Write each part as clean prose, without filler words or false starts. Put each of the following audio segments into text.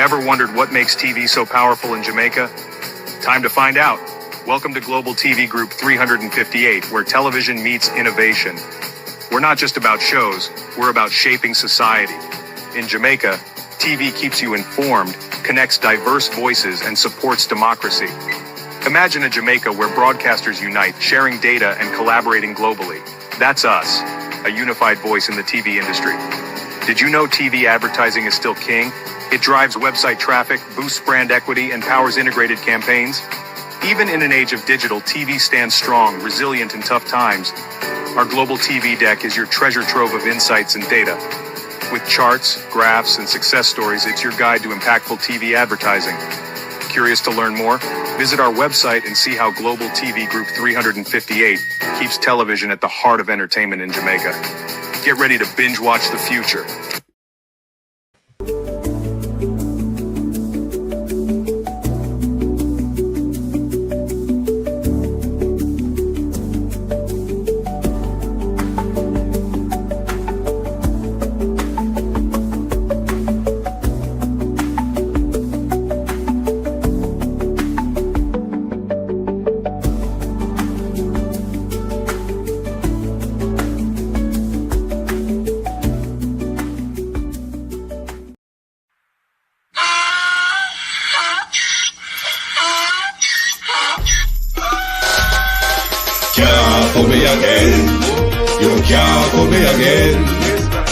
Ever wondered what makes TV so powerful in Jamaica? Time to find out. Welcome to Global TV Group 358, where television meets innovation. We're not just about shows, we're about shaping society. In Jamaica, TV keeps you informed, connects diverse voices, and supports democracy. Imagine a Jamaica where broadcasters unite, sharing data and collaborating globally. That's us, a unified voice in the TV industry. Did you know TV advertising is still king? It drives website traffic, boosts brand equity, and powers integrated campaigns. Even in an age of digital, TV stands strong, resilient in tough times. Our global TV deck is your treasure trove of insights and data. With charts, graphs, and success stories, it's your guide to impactful TV advertising. Curious to learn more? Visit our website and see how Global TV Group 358 keeps television at the heart of entertainment in Jamaica. Get ready to binge watch the future. Can't fool me again. You can't fool me again.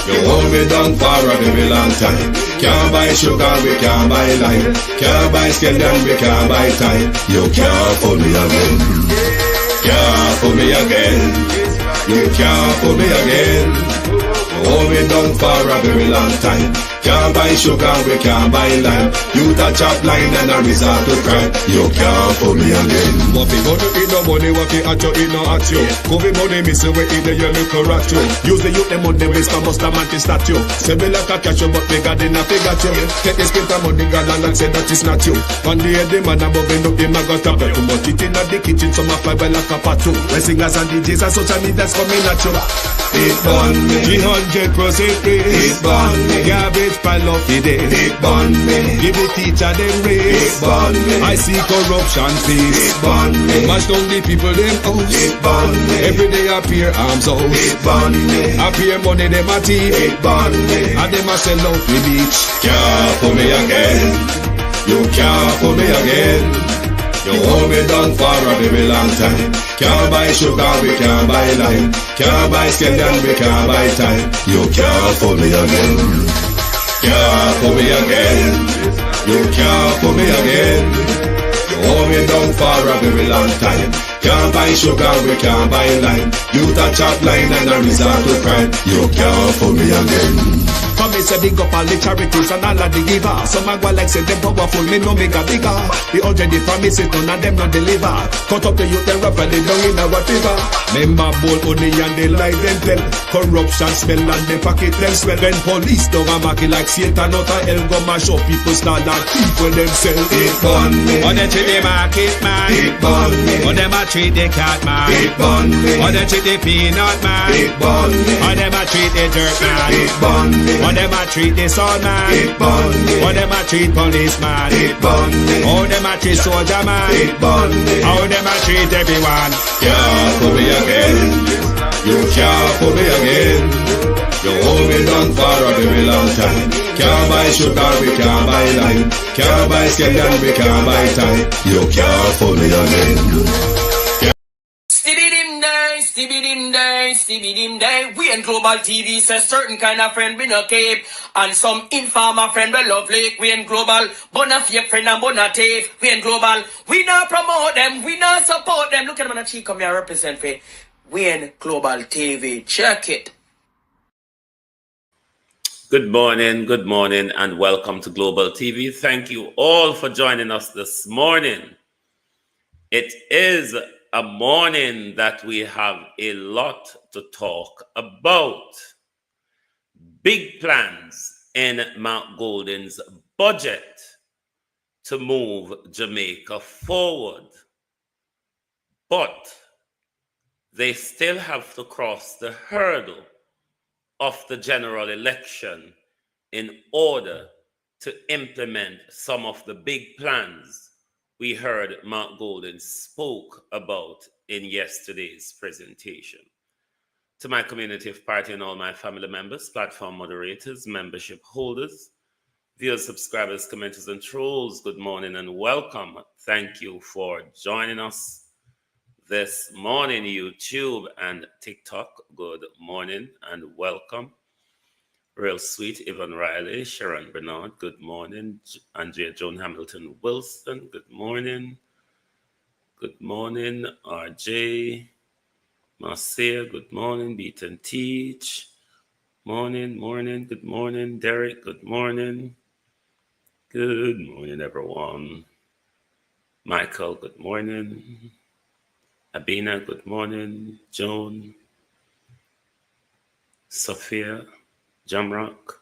You hold me down for a very long time. Can't buy sugar, we can't buy lime. Can't buy scandal, we can't buy time. You can't fool me again. Can't fool me again. You can't fool me again. You hold me down for a very long time. Can't buy sugar, we can't buy lime. You touch up line and a resort to crime. You can't fool me again. What fi go to eat no money, what fi at you, eat no at you. Covid money, miss away in the yellow correct you. Use the youth, the money, waste my musta man to statue. Say me like a catch you, but me got in a figure you. Take the spit of money, girl, and say that it's not you. One day the man above end up, him a got a bet. Too much it in the kitchen, some a fly well like a patu. My singers and DJs and social media's coming at you. It burn me. 300% free. It burn me. Garbage pile up the day. It burn me. Give the teacher them It raise. burn me. I see corruption please. It burn me. Mash down the people them house. It burn me. Every day appear arms out. It burn me. Appear money them a thief. It burn me. And them a sell out the beach. Can't fool me again. You can't fool me again. You hold me down for a very long time. Can't buy sugar, we can't buy lime. Can't buy scandal, we can't buy time. You can't fool me again. Can't fool me again. You can't fool me again. You hold me down for a very long time. Can't buy sugar, we can't buy lime. You touch up line and a resort to crime. You can't fool me again. Come me say big up all the charities and all of the givers. Some a go like say them powerful, me no make a bigger. The already promises, none of them not deliver. Cut up the youth, them rapidly down in our fever. Member bold only and they lie them tell. Corruption smell and they pocket them swell. When police don't a market like Satan out of hell, go mash up people start and people themselves. It burn me. On them treat the market man. It burn me. On them a treat the cat man. It burn me. On them treat the peanut man. It burn me. On them a treat the dirt man. It burn me. On them a treat the sun man. It burn me. On them a treat policeman. It burn me. How them a treat soldier man. It burn me. How them a treat everyone. Can't fool me again. You can't fool me again. You hold me down for a very long time. Can't buy sugar, we can't buy lime. Can't buy scandal, we can't buy time. You can't fool me again. Stibby-dim day. We in Global TV say certain kind of friend we no keep. And some informer friend we love like. We in Global, bona fake friend and bona thief. We in Global, we not promote them, we not support them. Look at them on the cheek, come here represent for. We in Global TV, check it. Good morning, and welcome to Global TV. Thank you all for joining us this morning. It is a morning that we have a lot to talk about. Big plans in Mount Golden's budget to move Jamaica forward. But they still have to cross the hurdle of the general election in order to implement some of the big plans we heard Mark Golden spoke about in yesterday's presentation. To my community of party and all my family members, platform moderators, membership holders, viewers, subscribers, commenters, and trolls, good morning and welcome. Thank you for joining us this morning, YouTube and TikTok. Good morning and welcome. Real Sweet, Yvonne Riley, Sharon Bernard, good morning. Andrea Joan Hamilton Wilson, good morning. Good morning. RJ, Marcia, good morning. Beat and Teach, morning. Good morning. Derek, good morning. Good morning, everyone. Michael, good morning. Abina, good morning. Joan, Sophia, Jamrock,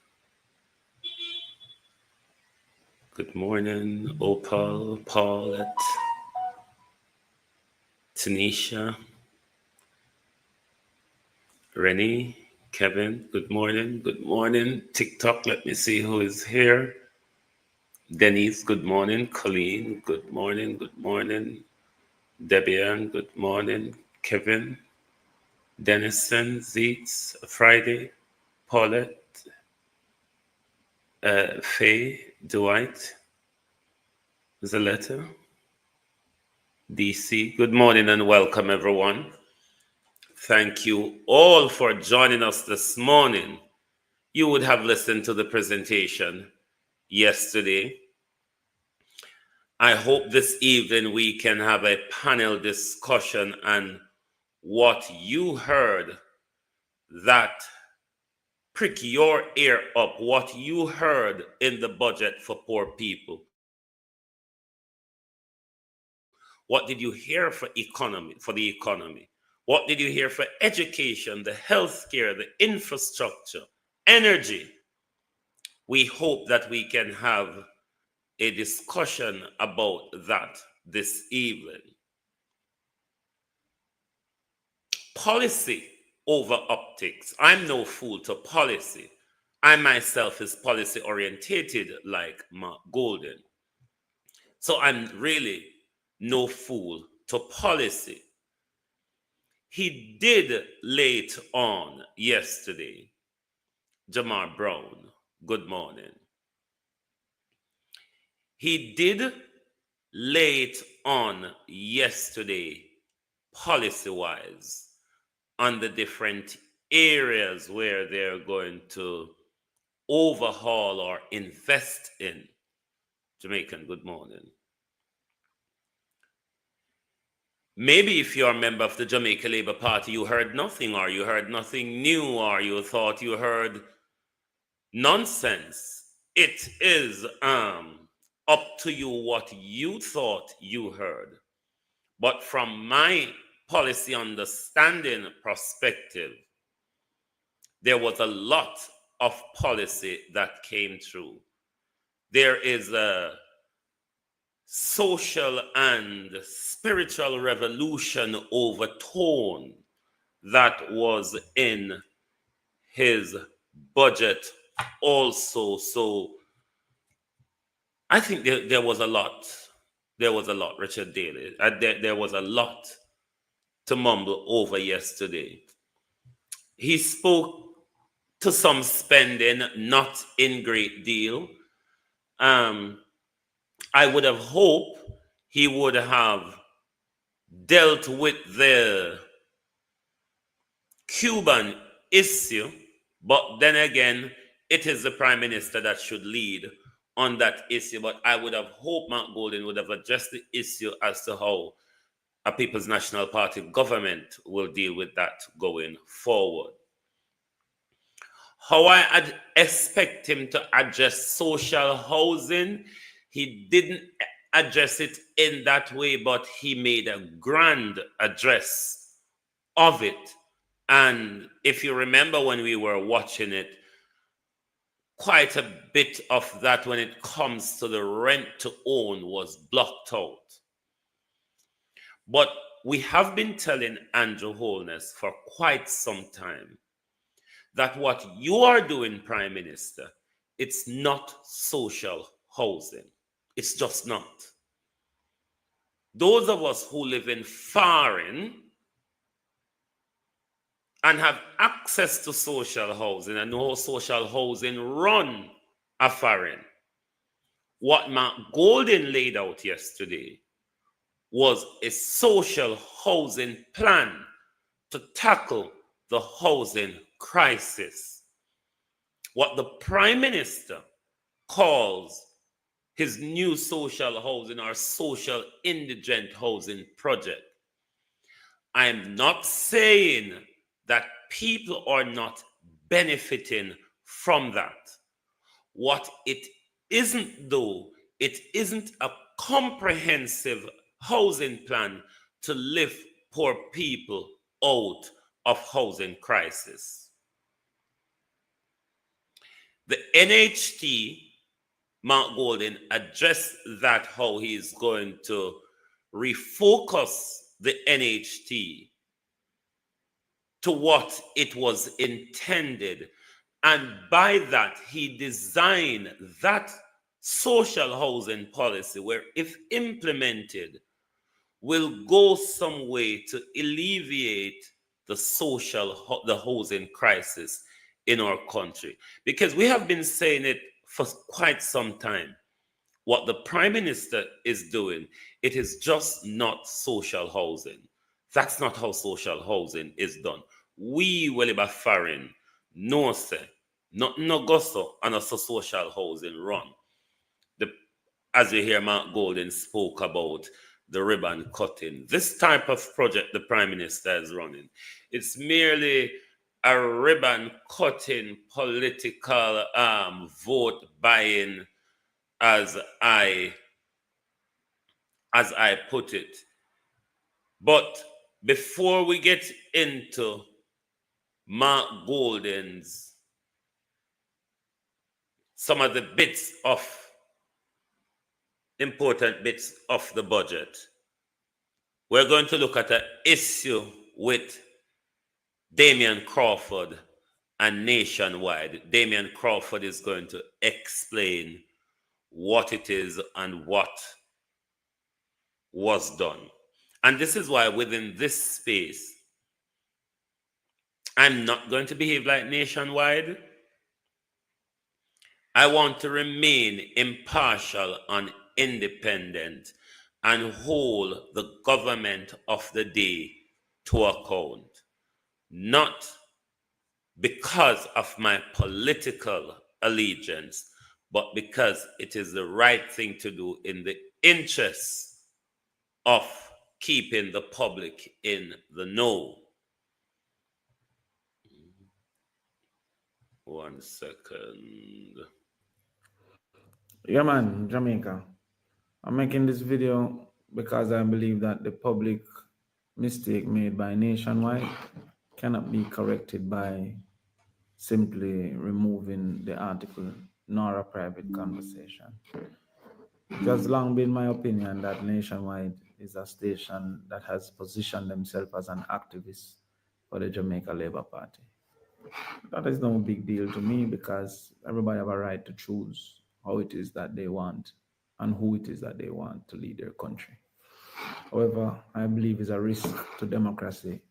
good morning. Opal, Paulette, Tanisha, Rennie, Kevin, good morning. Good morning. TikTok, let me see who is here. Denise, good morning. Colleen, good morning. Good morning. Debian, good morning. Kevin, Denison, Zeets, Friday, Paulette, Faye, Dwight, Zaletta, DC. Good morning and welcome, everyone. Thank you all for joining us this morning. You would have listened to the presentation yesterday. I hope this evening we can have a panel discussion and what you heard that prick your ear up, what you heard in the budget for poor people. What did you hear for the economy? What did you hear for education, the healthcare, the infrastructure, energy? We hope that we can have a discussion about that this evening. Policy over optics. I'm no fool to policy. I myself is policy orientated like Mark Golden. So I'm really no fool to policy. He did late on yesterday. Jamar Brown, good morning. He did late on yesterday, policy-wise, on the different areas where they're going to overhaul or invest in. Jamaican, good morning. Maybe if you're a member of the Jamaica Labour Party, you heard nothing, or you heard nothing new, or you thought you heard nonsense. It is up to you what you thought you heard. But from my policy understanding perspective, there was a lot of policy that came through. There is a social and spiritual revolution overtone that was in his budget also. So I think there was a lot. There was a lot, Richard Daly. There was a lot to mumble over yesterday. He spoke to some spending, not in great deal. I would have hoped he would have dealt with the Cuban issue, but then again, it is the Prime Minister that should lead on that issue. But I would have hoped Mark Golden would have addressed the issue as to how a People's National Party government will deal with that going forward. How I expect him to address social housing, he didn't address it in that way, but he made a grand address of it. And if you remember when we were watching it, quite a bit of that when it comes to the rent to own was blocked out. But we have been telling Andrew Holness for quite some time that what you are doing, Prime Minister, it's not social housing. It's just not. Those of us who live in foreign and have access to social housing and know how social housing run a foreign, what Mark Golden laid out yesterday was a social housing plan to tackle the housing crisis. What the Prime Minister calls his new social housing or social indigent housing project. I am not saying that people are not benefiting from that. What it isn't, though, it isn't a comprehensive housing plan to lift poor people out of housing crisis. The NHT, Mark Golden, addressed that, how he is going to refocus the NHT to what it was intended. And by that, he designed that social housing policy where, if implemented, will go some way to alleviate the housing crisis in our country. Because we have been saying it for quite some time. What the Prime Minister is doing, it is just not social housing. That's not how social housing is done. We will be foreign, no say, not no gosso, and also social housing run. As you hear, Mark Golden spoke about the ribbon cutting. This type of project the Prime Minister is running, it's merely a ribbon cutting political vote buying, as I put it. But before we get into Mark Golden's some of the important bits of the budget, we're going to look at an issue with Damian Crawford and Nationwide. Damian Crawford is going to explain what it is and what was done. And this is why within this space, I'm not going to behave like Nationwide. I want to remain impartial and independent and hold the government of the day to account. Not because of my political allegiance, but because it is the right thing to do in the interests of keeping the public in the know. 1 second. Yeah, man, Jamaica. I'm making this video because I believe that the public mistake made by Nationwide cannot be corrected by simply removing the article nor a private conversation. It has long been my opinion that Nationwide is a station that has positioned themselves as an activist for the Jamaica Labour Party. That is no big deal to me because everybody have a right to choose how it is that they want and who it is that they want to lead their country. However, I believe it's a risk to democracy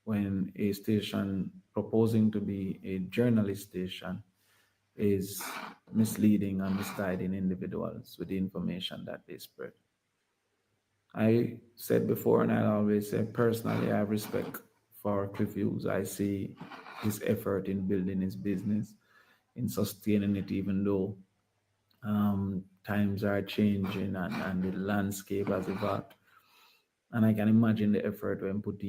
when a station proposing to be a journalist station is misleading and misguiding individuals with the information that they spread. I said before, and I always say personally, I have respect for Cliff Hughes. I see his effort in building his business, in sustaining it, even though times are changing and the landscape has evolved. And I can imagine the effort when put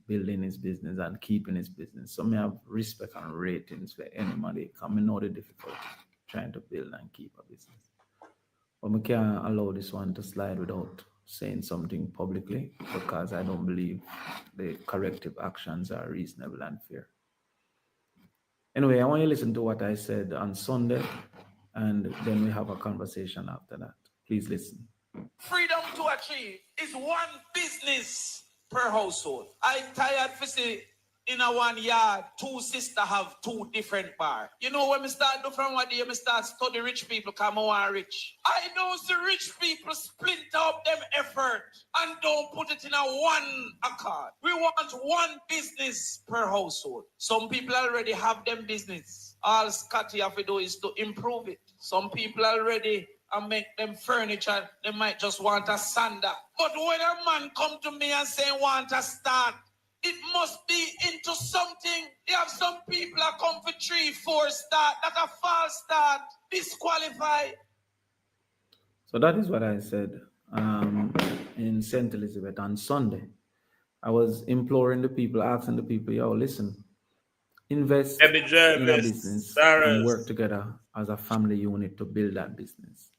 building his business and keeping his business. So I have respect and ratings for anybody. Because I know the difficulty trying to build and keep a business. But we can't allow this one to slide without saying something publicly because I don't believe the corrective actions are reasonable and fair. Anyway, I want you to listen to what I said on Sunday, and then we have a conversation after that. Please listen. Freedom to achieve is one business per household. I tired to see in a one yard, two sisters have two different bar. You know when me start do from what day me start study rich people come on rich. I know the rich people split up them effort and don't put it in a one accord. We want one business per household. Some people already have them business. All Scotty have to do is to improve it. Some people already and make them furniture, they might just want a sander. But when a man come to me and say want a start, it must be into something. You have some people that come for 3, 4 start, that a false start, disqualified. So that is what I said in St. Elizabeth on Sunday. I was imploring the people, asking the people, yo, listen, invest Debbie in a Jervis, business and work Sarah's. together as a family unit to build that business.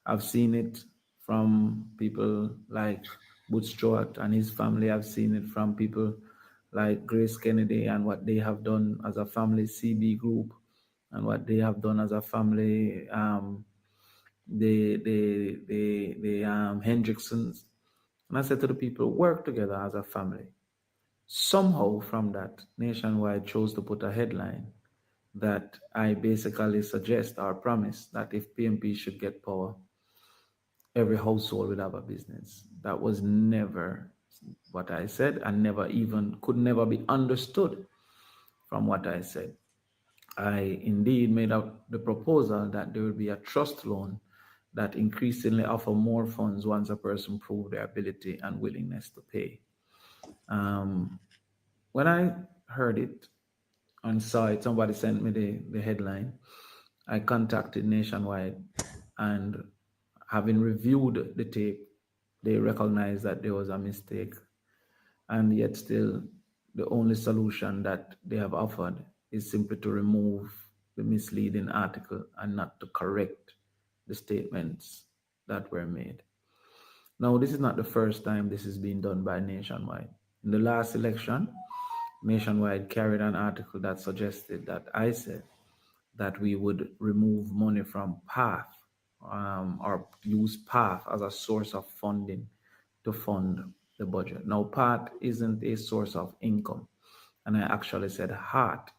I've seen it from people like Butch Stewart and his family. I've seen it from people like Grace Kennedy and what they have done as a family, CB group, and what they have done as a family, the Hendricksons. And I said to the people, work together as a family. Somehow from that, Nationwide chose to put a headline that I basically suggest or promise that if PNP should get power, every household would have a business. That was never what I said and could never be understood from what I said. I indeed made out the proposal that there would be a trust loan that increasingly offer more funds once a person proved their ability and willingness to pay. When I heard it and saw it, somebody sent me the headline. I contacted Nationwide, and having reviewed the tape, they recognized that there was a mistake. And yet still, the only solution that they have offered is simply to remove the misleading article and not to correct the statements that were made. Now, this is not the first time this is being done by Nationwide. In the last election, Nationwide carried an article that suggested that I said that we would remove money from PATH or use PATH as a source of funding to fund the budget. Now, PATH isn't a source of income. And I actually said HEART.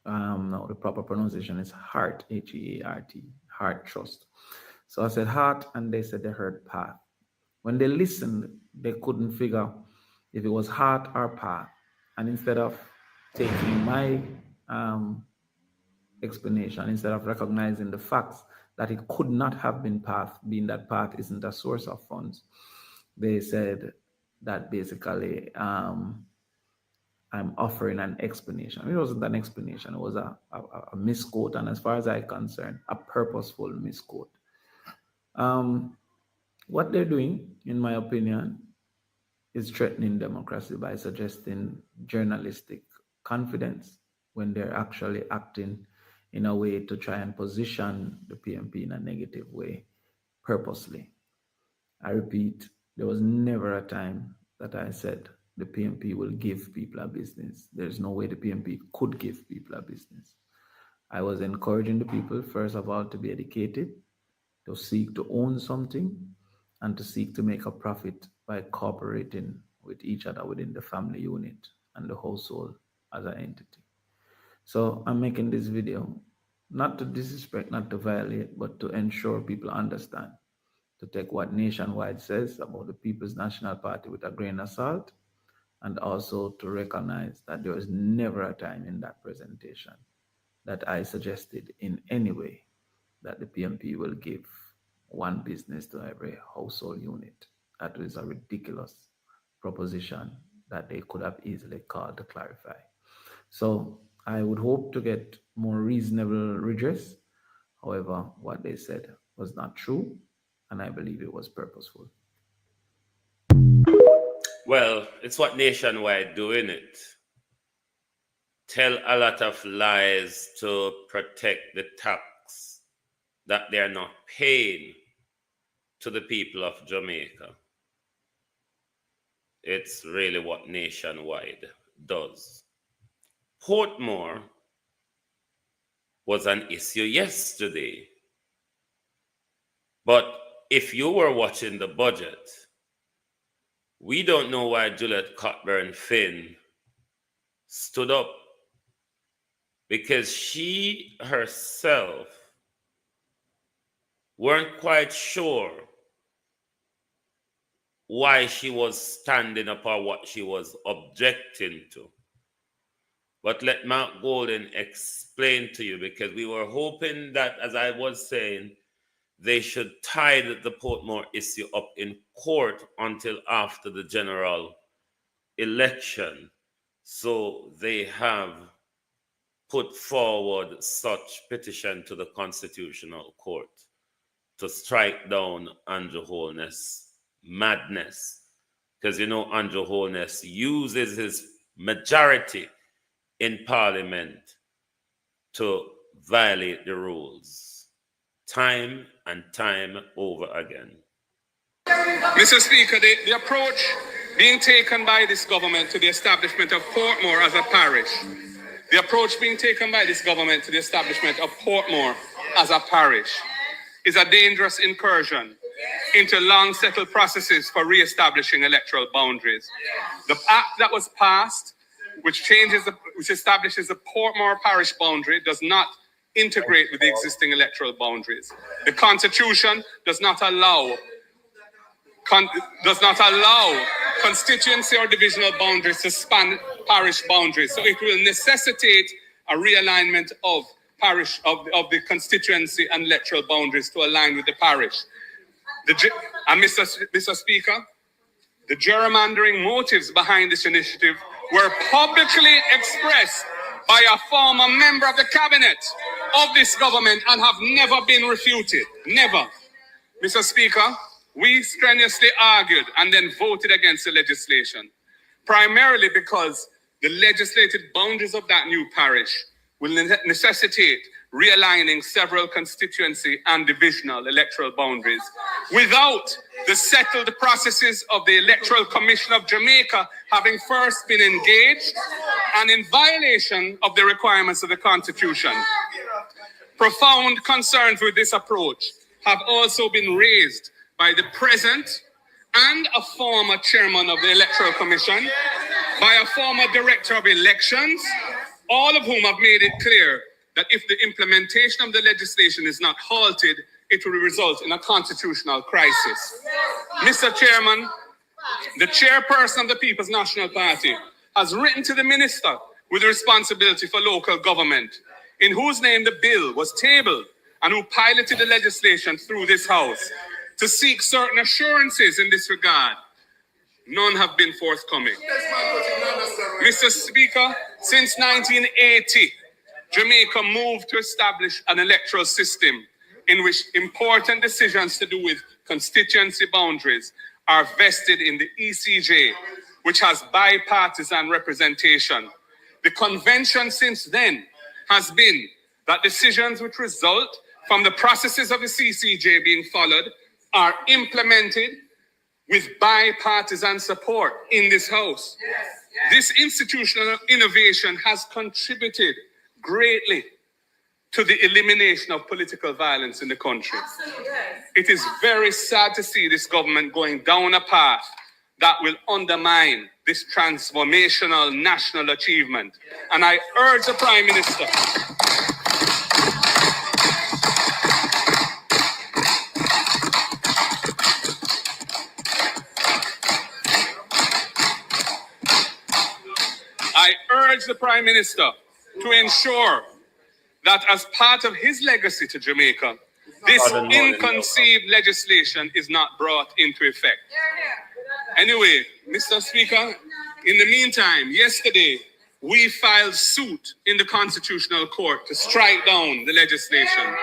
No, the proper pronunciation is HEART, HEART, HEART Trust. So I said HEART, and they said they heard PATH. When they listened, they couldn't figure if it was HEART or PATH. And instead of taking my explanation, instead of recognizing the facts that it could not have been PATH, being that PATH isn't a source of funds, they said that basically I'm offering an explanation. It wasn't an explanation, it was a misquote, and as far as I'm concerned, a purposeful misquote. What they're doing, in my opinion, is threatening democracy by suggesting journalistic confidence when they're actually acting in a way to try and position the PNP in a negative way purposely. I repeat, there was never a time that I said the PNP will give people a business. There's no way the PNP could give people a business. I was encouraging the people, first of all, to be educated, to seek to own something, and to seek to make a profit by cooperating with each other within the family unit and the household as an entity. So I'm making this video not to disrespect, not to violate, but to ensure people understand, to take what Nationwide says about the People's National Party with a grain of salt, and also to recognize that there was never a time in that presentation that I suggested in any way that the PNP will give one business to every household unit. That is a ridiculous proposition that they could have easily called to clarify. So I would hope to get more reasonable redress. However, what they said was not true, and I believe it was purposeful. Well, it's what Nationwide doing it. Tell a lot of lies to protect the tax that they're not paying to the people of Jamaica. It's really what Nationwide does. Portmore was an issue yesterday. But if you were watching the budget, we don't know why Juliet Cockburn Finn stood up because she herself weren't quite sure why she was standing up or what she was objecting to. But let Mark Golden explain to you, because we were hoping that, as I was saying, they should tie the Portmore issue up in court until after the general election. So they have put forward such petition to the Constitutional Court to strike down Andrew Holness' madness. Because you know Andrew Holness uses his majority in Parliament to violate the rules, time and time over again. Mr. Speaker, the approach being taken by this government to the establishment of Portmore as a parish, the approach being taken by this government to the establishment of Portmore as a parish is a dangerous incursion into long-settled processes for re-establishing electoral boundaries. The act that was passed, which establishes the Portmore parish boundary, does not integrate with the existing electoral boundaries. The Constitution does not allow constituency or divisional boundaries to span parish boundaries. So it will necessitate a realignment of the constituency and electoral boundaries to align with the parish. Mr. Speaker, the gerrymandering motives behind this initiative were publicly expressed by a former member of the cabinet of this government and have never been refuted. Never. Mr. Speaker, we strenuously argued and then voted against the legislation, primarily because the legislated boundaries of that new parish will necessitate realigning several constituency and divisional electoral boundaries without the settled processes of the Electoral Commission of Jamaica having first been engaged and in violation of the requirements of the Constitution. Profound concerns with this approach have also been raised by the present and a former chairman of the Electoral Commission, by a former director of elections, all of whom have made it clear that if the implementation of the legislation is not halted, it will result in a constitutional crisis. Mr. Chairman, the chairperson of the People's National Party has written to the minister with responsibility for local government, in whose name the bill was tabled and who piloted the legislation through this House, to seek certain assurances in this regard. None have been forthcoming. Mr. Speaker, since 1980, Jamaica moved to establish an electoral system in which important decisions to do with constituency boundaries are vested in the ECJ, which has bipartisan representation. The convention since then has been that decisions which result from the processes of the CCJ being followed are implemented with bipartisan support in this House. This institutional innovation has contributed greatly to the elimination of political violence in the country. It is very sad to see this government going down a path that will undermine this transformational national achievement. And I urge the Prime Minister to ensure that as part of his legacy to Jamaica, this inconceived legislation is not brought into effect. Anyway, Mr. Speaker, in the meantime, yesterday, we filed suit in the Constitutional Court to strike down the legislation.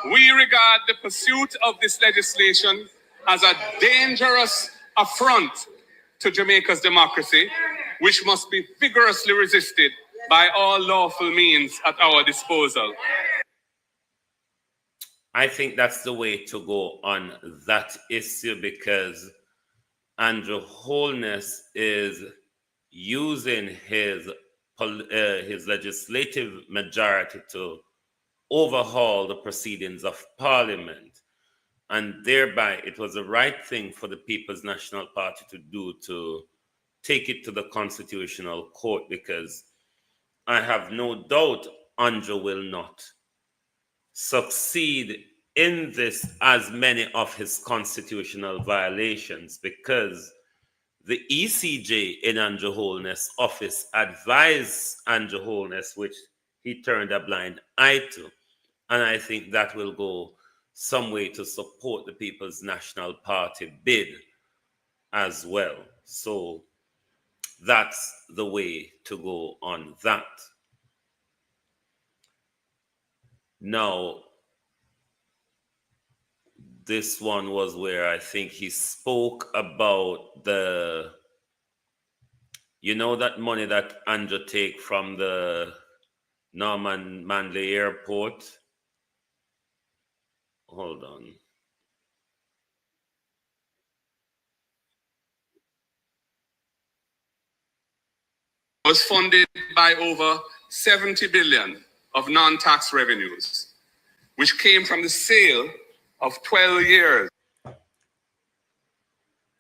We regard the pursuit of this legislation as a dangerous affront to Jamaica's democracy, which must be vigorously resisted by all lawful means at our disposal. I think that's the way to go on that issue, because Andrew Holness is using his his legislative majority to overhaul the proceedings of Parliament. And thereby, it was the right thing for the People's National Party to do, to take it to the Constitutional Court, because I have no doubt Andrew will not succeed in this as many of his constitutional violations, because the ECJ in Andrew Holness' office advised Andrew Holness, which he turned a blind eye to. And I think that will go some way to support the People's National Party bid as well. So that's the way to go on that. Now, this one was where I think he spoke about the, that money that Andrew take from the Norman Manley Airport. Hold on. Was funded by over 70 billion of non-tax revenues, which came from the sale of 12 years.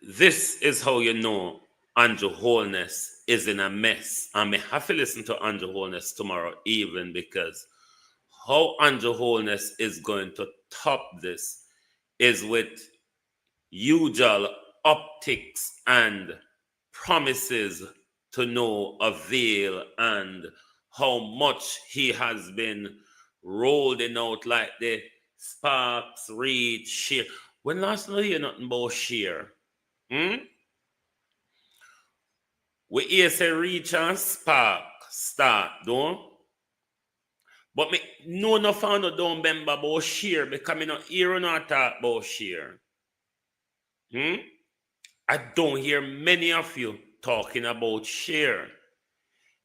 This is how you know Andrew Holness is in a mess. I may have to listen to Andrew Holness tomorrow evening, because how Andrew Holness is going to top this is with usual optics and promises to no avail, and how much he has been rolling out like the Sparks, Reed, Shear. When last night you hear nothing about Shear? We hear say Reach and Spark start, don't? But me no found out don't remember about Shear, because me not hear no talk about Shear. I don't hear many of you talking about Shear.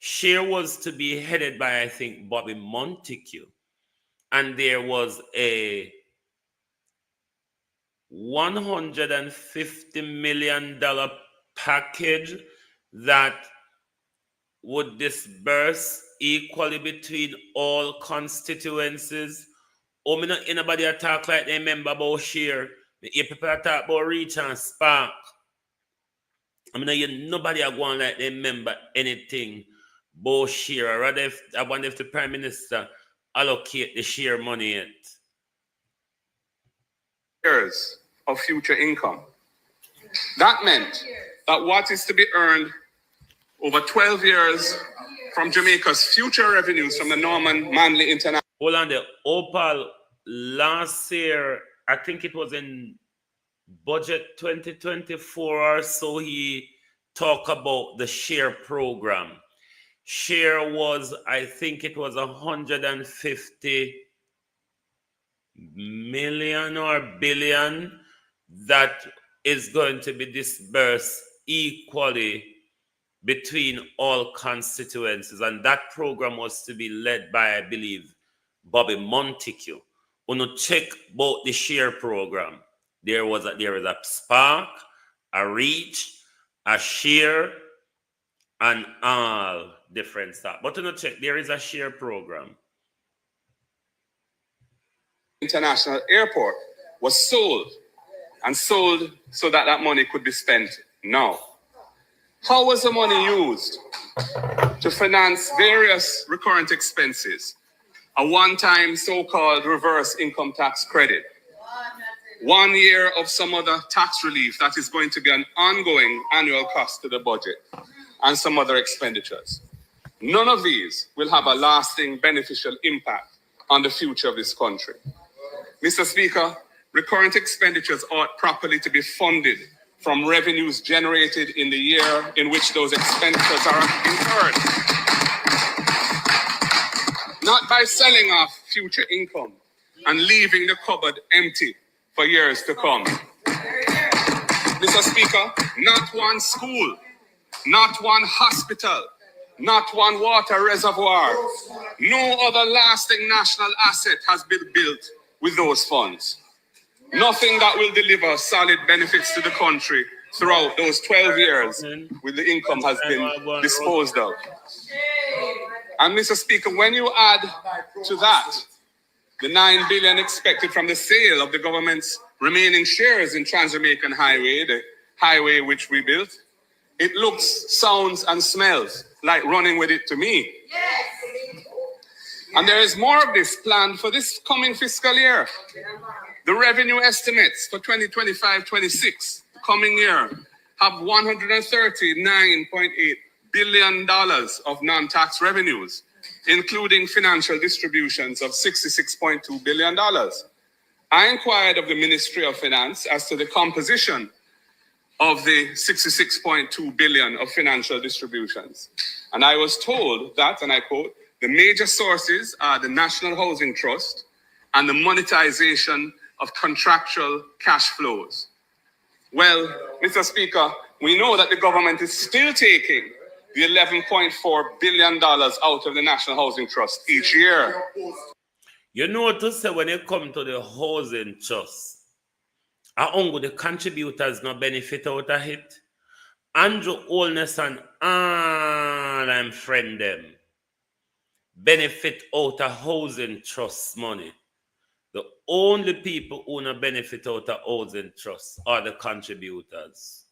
Shear was to be headed by, I think, Bobby Montague. And there was a $150 million package that would disperse equally between all constituencies. Oh, me not anybody talk like they remember about Shear. Me hear people talk about Reach and Spark. I mean, you nobody are going like they remember anything about Shear. I wonder if the Prime Minister allocate the Shear money yet. Years of future income. That meant that what is to be earned over 12 years from Jamaica's future revenues from the Norman Manley International. Hold on there. Opal, last year, I think it was in budget 2024 or so, he talked about the Share program. Share was, I think it was 150 million or billion that is going to be disbursed equally between all constituencies. And that program was to be led by, I believe, Bobby Montague. When you check about the Share program, there is a Spark, a Reach, a Share, and all different stuff. But when you check, there is a Share program. International Airport was sold so that that money could be spent now. How was the money used? To finance various recurrent expenses, a one-time so-called reverse income tax credit, 1 year of some other tax relief that is going to be an ongoing annual cost to the budget, and some other expenditures. None of these will have a lasting beneficial impact on the future of this country. Mr. Speaker, recurrent expenditures ought properly to be funded from revenues generated in the year in which those expenditures are incurred, not by selling off future income and leaving the cupboard empty for years to come. Mr. Speaker, not one school, not one hospital, not one water reservoir, no other lasting national asset has been built with those funds. Nothing that will deliver solid benefits to the country throughout those 12 years when the income has been disposed of. And Mr. Speaker, when you add to that the 9 billion expected from the sale of the government's remaining shares in Trans-Jamaican Highway, the highway which we built, it looks, sounds, and smells like running with it to me. And there is more of this planned for this coming fiscal year. The revenue estimates for 2025-26, coming year, have $139.8 billion of non-tax revenues, including financial distributions of $66.2 billion. I inquired of the Ministry of Finance as to the composition of the $66.2 billion of financial distributions. And I was told that, and I quote, the major sources are the National Housing Trust and the monetization of contractual cash flows. Well, Mr. Speaker, we know that the government is still taking the $11.4 billion out of the National Housing Trust each year. You notice that when it comes to the housing trust, the contributors no benefit out of it. Andrew Holness and all them friend them benefit out of housing trust money. The only people who no benefit out of housing trust are the contributors.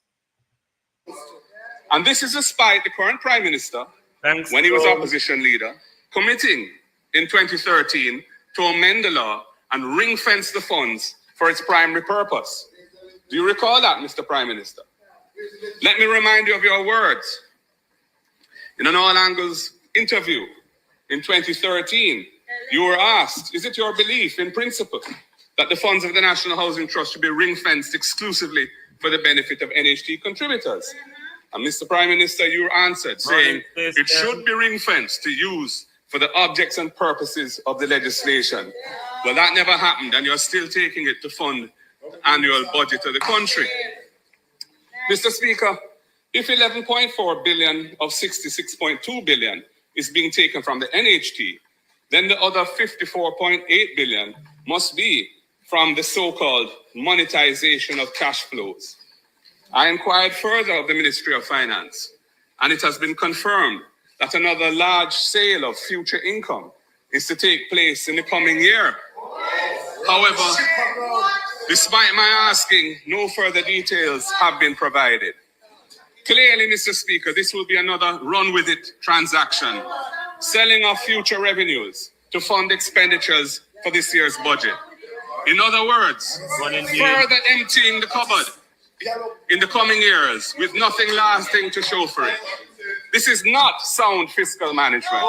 And this is despite the current Prime Minister, when he was opposition leader, committing in 2013 to amend the law and ring-fence the funds for its primary purpose. Do you recall that, Mr. Prime Minister? Let me remind you of your words. In an All Angles interview in 2013, you were asked, is it your belief in principle that the funds of the National Housing Trust should be ring-fenced exclusively for the benefit of NHT contributors? And Mr. Prime Minister, you answered saying it should be ring-fenced to use for the objects and purposes of the legislation. Well, that never happened, and you're still taking it to fund the annual budget of the country. Mr. Speaker, if 11.4 billion of 66.2 billion is being taken from the NHT, then the other 54.8 billion must be from the so-called monetization of cash flows. I inquired further of the Ministry of Finance, and it has been confirmed that another large sale of future income is to take place in the coming year. However, despite my asking, no further details have been provided. Clearly, Mr. Speaker, this will be another run-with-it transaction, selling off future revenues to fund expenditures for this year's budget. In other words, further emptying the cupboard in the coming years with nothing lasting to show for it. This is not sound fiscal management.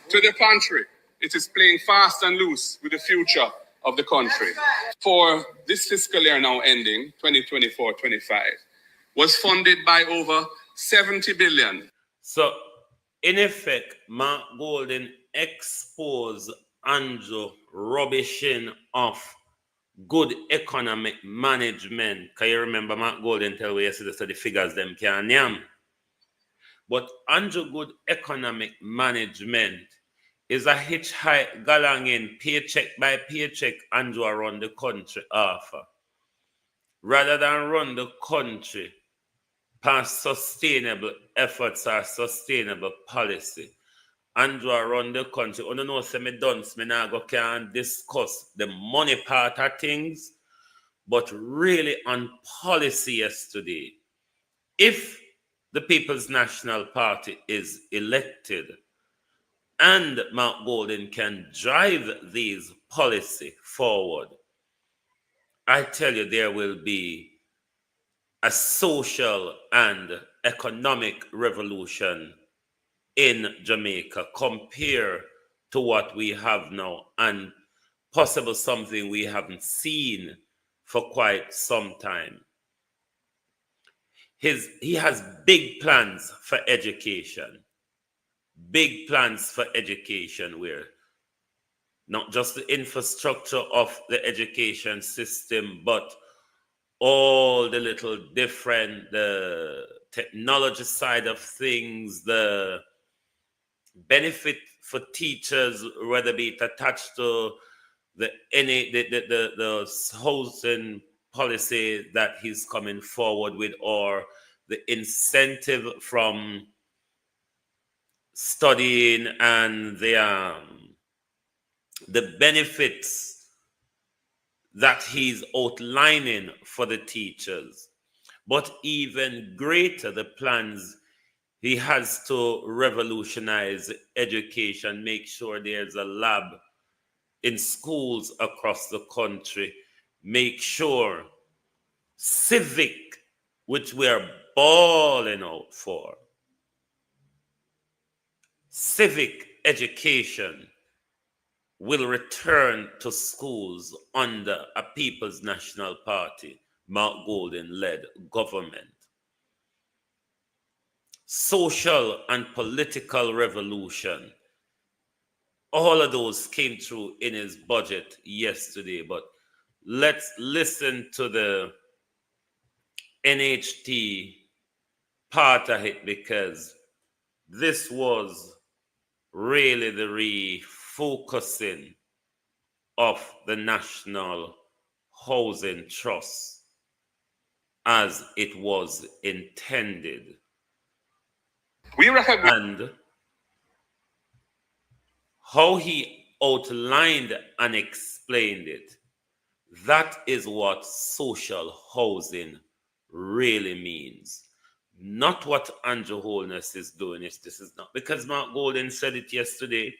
To the contrary, it is playing fast and loose with the future of the country. For this fiscal year now ending, 2024-25, was funded by over 70 billion. So, in effect, Mark Golden exposed Andrew rubbishing of good economic management. Can you remember Mark Golden tell me yesterday so the figures them can yam? But Andrew good economic management is a hitchhike galangin paycheck by paycheck Andrew around the country offer. Rather than run the country past sustainable efforts or sustainable policy. Andrew around the country. I don't know if me done, me now can discuss the money part of things, but really on policy yesterday. If the People's National Party is elected and Mark Golden can drive these policy forward, I tell you there will be a social and economic revolution in Jamaica compared to what we have now, and possible something we haven't seen for quite some time. He has big plans for education. Big plans for education where not just the infrastructure of the education system, but all the little different, the technology side of things, the benefit for teachers, whether be it attached to the housing policy that he's coming forward with, or the incentive from studying and the benefits that he's outlining for the teachers. But even greater, the plans he has to revolutionize education, make sure there's a lab in schools across the country, make sure civic, which we are balling out for, civic education will return to schools under a People's National Party, Mark Golden-led government. Social and political revolution, all of those came through in his budget yesterday. But let's listen to the NHT part of it, because this was really the refocusing of the National Housing Trust as it was intended. We recognize and how he outlined and explained it. That is what social housing really means. Not what Andrew Holness is doing. This is not, because Mark Golden said it yesterday.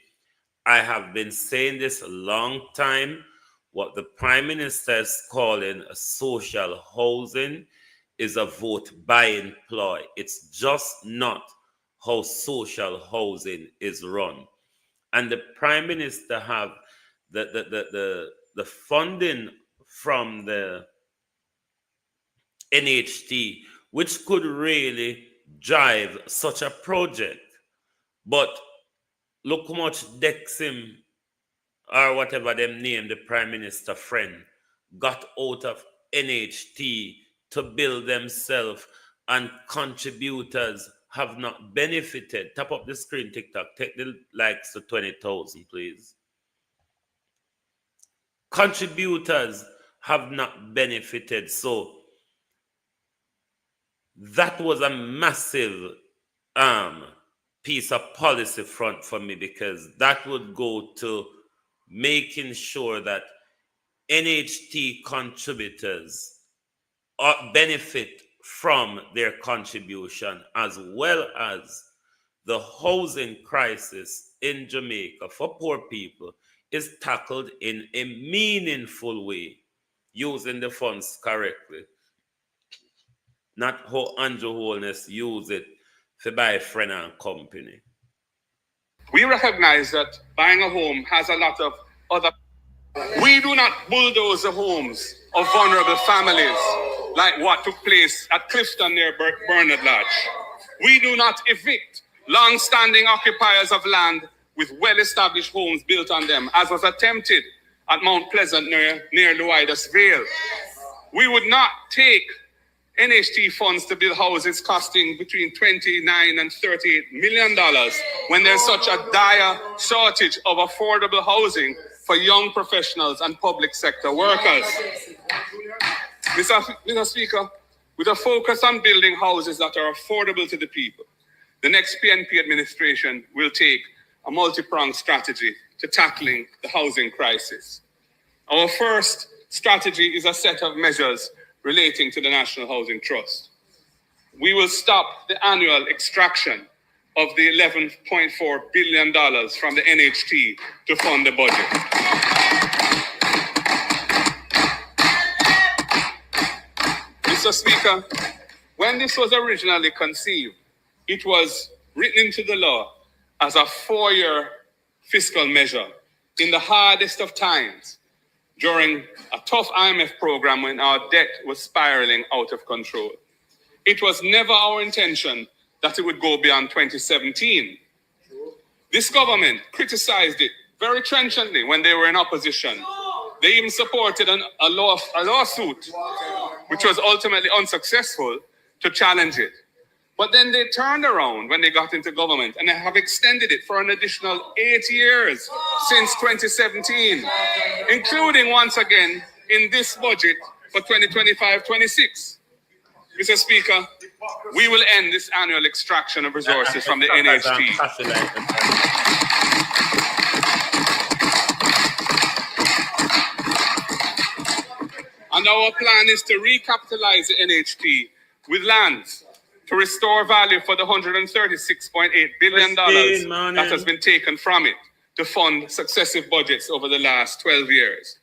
I have been saying this a long time. What the Prime Minister is calling a social housing is a vote by employ. It's just not how social housing is run. And the Prime Minister have the funding from the NHT, which could really drive such a project. But look how much Dexim, or whatever them name, the Prime Minister friend, got out of NHT to build themselves, and contributors have not benefited. Tap up the screen, TikTok. Take the likes to 20,000, please. Contributors have not benefited. So that was a massive piece of policy front for me, because that would go to making sure that NHT contributors benefit from their contribution, as well as the housing crisis in Jamaica for poor people is tackled in a meaningful way, using the funds correctly. Not how Andrew Holness use it to buy a friend and company. We recognize that buying a home has a lot of other. We do not bulldoze the homes of vulnerable families like what took place at Clifton near Bernard Lodge. We do not evict long-standing occupiers of land with well-established homes built on them, as was attempted at Mount Pleasant near Luidas Vale. We would not take NHT funds to build houses costing between $29 and $38 million when there's such a dire shortage of affordable housing for young professionals and public sector workers. Mr. Speaker, with a focus on building houses that are affordable to the people, the next PNP administration will take a multi-pronged strategy to tackling the housing crisis. Our first strategy is a set of measures relating to the National Housing Trust. We will stop the annual extraction of the $11.4 billion from the NHT to fund the budget. Mr. Speaker, when this was originally conceived, it was written into the law as a 4-year fiscal measure in the hardest of times, during a tough IMF program when our debt was spiraling out of control. It was never our intention that it would go beyond 2017. This government criticized it very trenchantly when they were in opposition. They even supported a lawsuit, which was ultimately unsuccessful, to challenge it. But then they turned around when they got into government, and they have extended it for an additional 8 years since 2017, including once again in this budget for 2025-26. Mr. Speaker, we will end this annual extraction of resources from the NHT. And our plan is to recapitalize the NHT with lands to restore value for the $136.8 billion that has been taken from it to fund successive budgets over the last 12 years.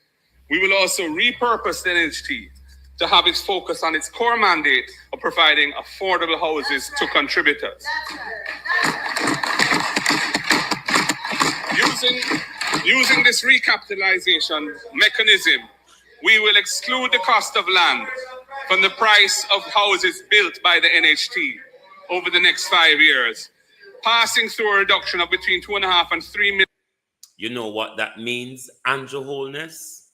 We will also repurpose the NHT to have its focus on its core mandate of providing affordable houses to contributors. Using this recapitalization mechanism, we will exclude the cost of land from the price of houses built by the NHT over the next 5 years, passing through a reduction of between 2.5 and 3 million. You know what that means, Andrew Holness?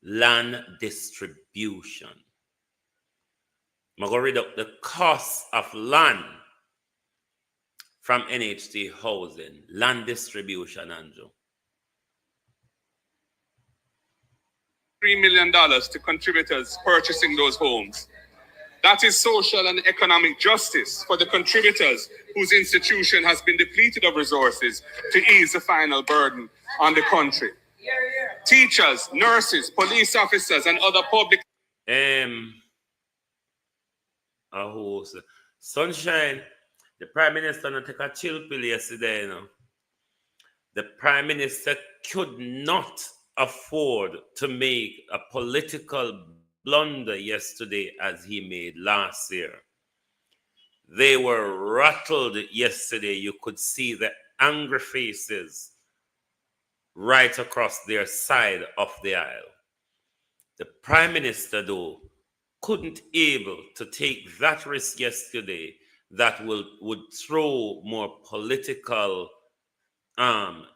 Land distribution. I'm going to reduce the cost of land from NHT housing. Land distribution, Andrew. $3 million to contributors purchasing those homes. That is social and economic justice for the contributors whose institution has been depleted of resources to ease the final burden on the country. Teachers, nurses, police officers, and other public... Sunshine, the Prime Minister not take a chill pill yesterday, you know. The Prime Minister could not afford to make a political blunder yesterday as he made last year. They were rattled yesterday. You could see the angry faces right across their side of the aisle. The Prime Minister, though, couldn't able to take that risk yesterday that would throw more political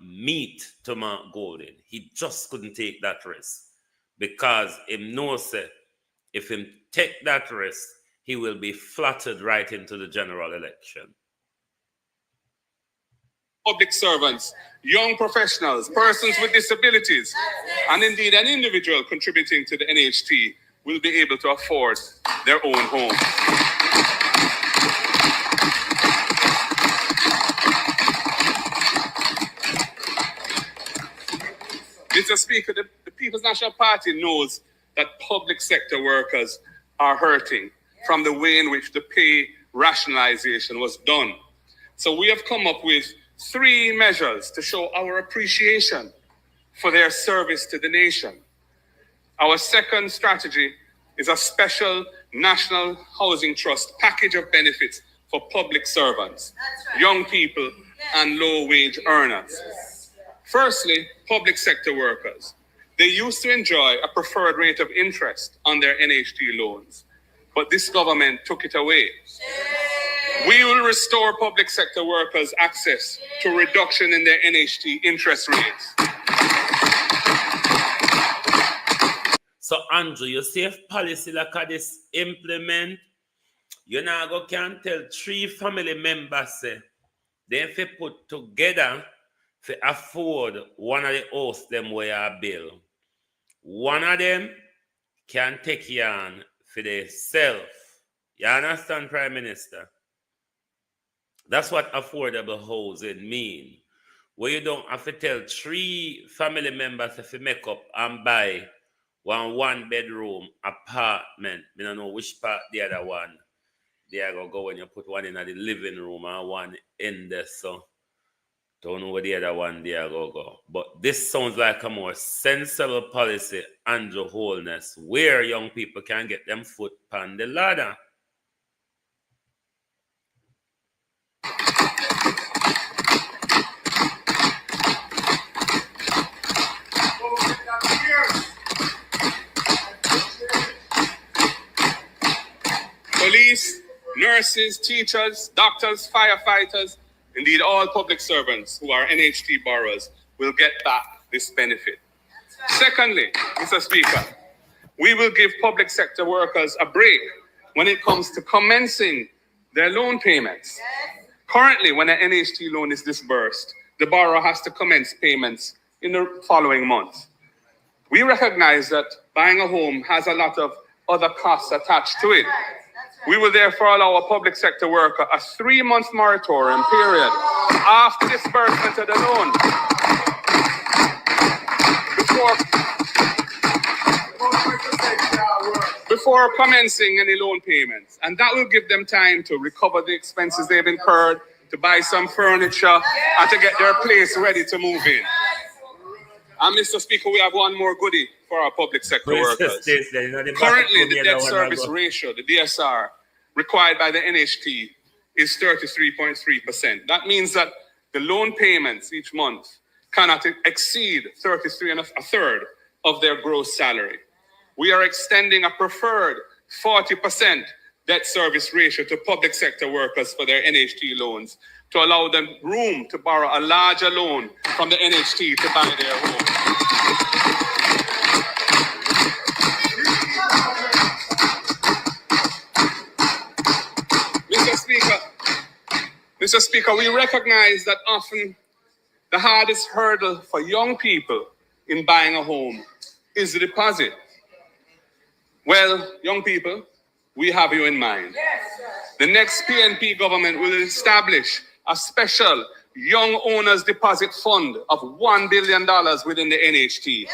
meat to Mark Golden. He just couldn't take that risk because him knows that if him take that risk, he will be flattered right into the general election. Public servants, young professionals, persons with disabilities, and indeed an individual contributing to the NHT will be able to afford their own home. Mr. Speaker, the People's National Party knows that public sector workers are hurting from the way in which the pay rationalization was done. So we have come up with 3 measures to show our appreciation for their service to the nation. Our second strategy is a special National Housing Trust package of benefits for public servants, young people, and low-wage earners. Firstly, public sector workers. They used to enjoy a preferred rate of interest on their NHT loans, but this government took it away. We will restore public sector workers access to reduction in their NHT interest rates. So, Andrew, you see if policy like this implement, you now can tell 3 family members say, they if they put together to afford one of the house them where a bill. One of them can take you on for themselves. You understand, Prime Minister? That's what affordable housing mean. Where you don't have to tell 3 family members if you make up and buy one bedroom apartment. I don't know which part the other one. They are going to go when you put one in the living room and one in there. So don't know where the other one there go. But this sounds like a more sensible policy, Andrew Holness, where young people can get them foot on the ladder. Police, nurses, teachers, doctors, firefighters, indeed all public servants who are NHT borrowers will get back this benefit. Secondly, Mr. Speaker, we will give public sector workers a break when it comes to commencing their loan payments. Currently, when an NHT loan is disbursed, the borrower has to commence payments in the following month. We recognize that buying a home has a lot of other costs attached to it. We will therefore allow a public sector worker a 3-month moratorium period after disbursement of the loan before commencing any loan payments. And that will give them time to recover the expenses they've incurred, to buy some furniture, and to get their place ready to move in. And Mr. Speaker, we have one more goodie for our public sector workers. Currently, the debt service ratio, the DSR, required by the NHT is 33.3%. That means that the loan payments each month cannot exceed 33 1/3 of their gross salary. We are extending a preferred 40% debt service ratio to public sector workers for their NHT loans to allow them room to borrow a larger loan from the NHT to buy their home. Mr. Speaker, we recognize that often the hardest hurdle for young people in buying a home is the deposit. Well, young people, we have you in mind. The next PNP government will establish a special Young Owners Deposit Fund of $1 billion within the NHT.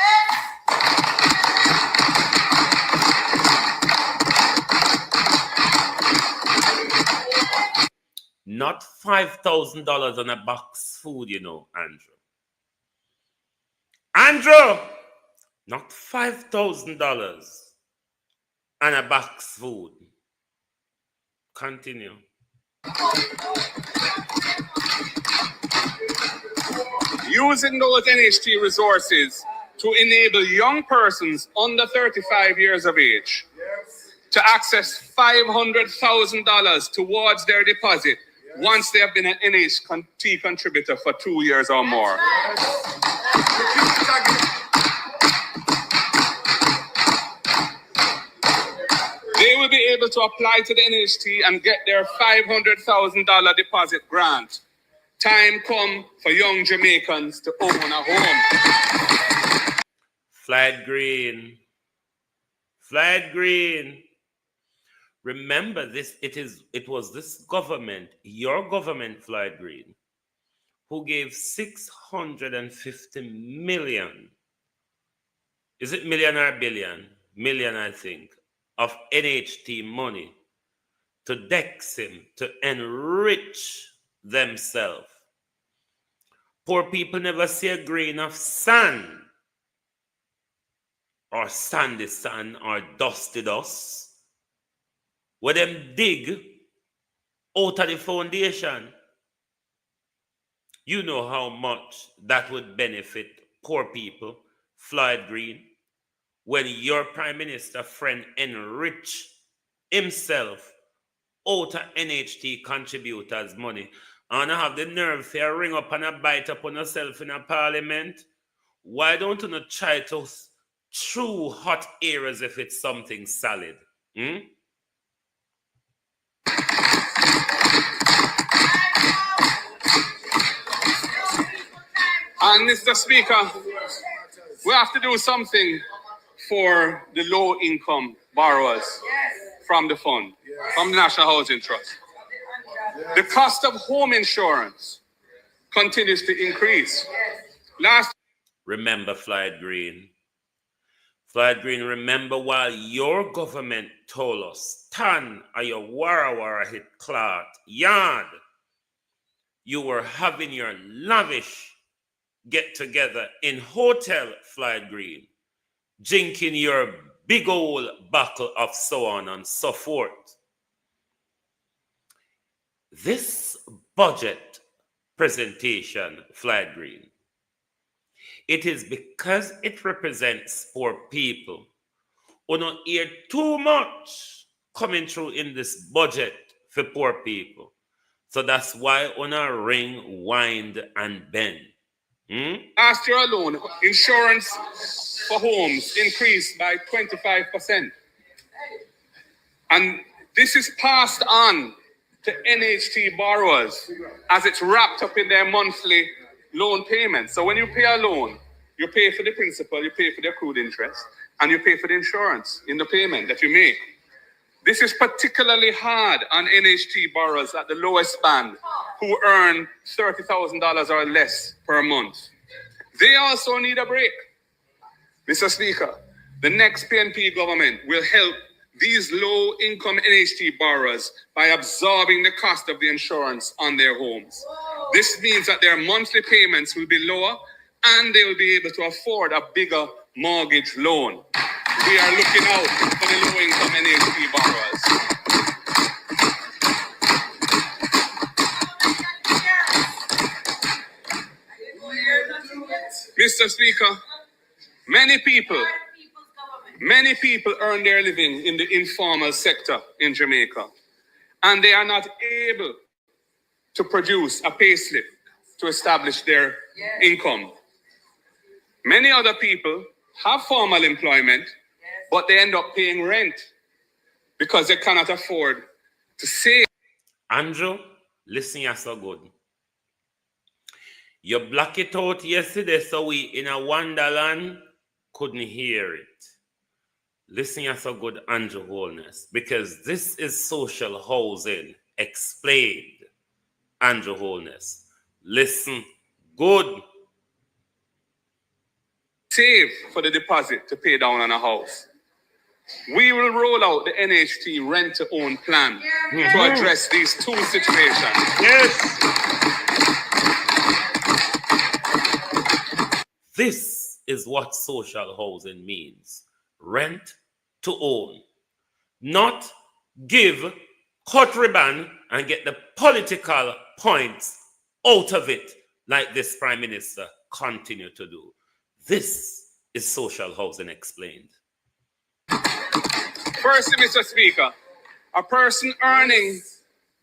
Not $5,000 on a box food, you know, Andrew. Andrew! Not $5,000 on a box food. Continue. Using those NHT resources to enable young persons under 35 years of age to access $500,000 towards their deposit once they have been an NHT contributor for 2 years or more. They will be able to apply to the NHT and get their $500,000 deposit grant. Time come for young Jamaicans to own a home. Flag green. Flag green. Remember this, it was this government, your government, Flag Green, who gave 650 million. Is it million or billion? Million, I think, of NHT money to Dexim to enrich themselves. Poor people never see a grain of sand, or sandy sand, or dusty dust. Where them dig out of the foundation. You know how much that would benefit poor people, Floyd Green, when your Prime Minister friend enrich himself out of NHT contributors' money. And I have the nerve to ring up and a bite up on yourself in a parliament. Why don't you not try to chew hot air as if it's something solid? And Mr. Speaker, we have to do something for the low-income borrowers from the fund, from the National Housing Trust. The cost of home insurance continues to increase. Remember, Floyd Green. Floyd Green, remember while your government told us, "Tan are your wara hit clot yard," you were having your lavish get together in Hotel Floyd Green, drinking your big old bottle of so on and so forth. This budget presentation, Floyd Green, it is because it represents poor people who don't hear too much coming through in this budget for poor people. So that's why on a ring, wind, and bend. Last year alone, insurance for homes increased by 25%. And this is passed on to NHT borrowers as it's wrapped up in their monthly loan payments. So when you pay a loan, You pay for the principal, you pay for the accrued interest, and you pay for the insurance in the payment that you make. This is particularly hard on NHT borrowers at the lowest band who earn $30,000 or less per month. They also need a break. Mr. Speaker, the next PNP government will help these low-income NHT borrowers by absorbing the cost of the insurance on their homes. This means that their monthly payments will be lower and they will be able to afford a bigger mortgage loan. We are looking out for the low-income NHT borrowers. Mr. Speaker, many people earn their living in the informal sector in Jamaica, and they are not able to produce a payslip to establish their income. Many other people have formal employment, but they end up paying rent because they cannot afford to save. Andrew, listen, you're so good. You block it out yesterday, so we in a wonderland couldn't hear it. Listen, you're so good, Andrew Holness, because this is social housing explained. Andrew Holness, listen good. Save for the deposit to pay down on a house. We will roll out the NHT rent-to-own plan to address these two situations. Yes. This is what social housing means. Rent to own. Not give, cut ribbon, and get the political points out of it like this Prime Minister continue to do. This is social housing explained. Firstly, Mr. Speaker, a person earning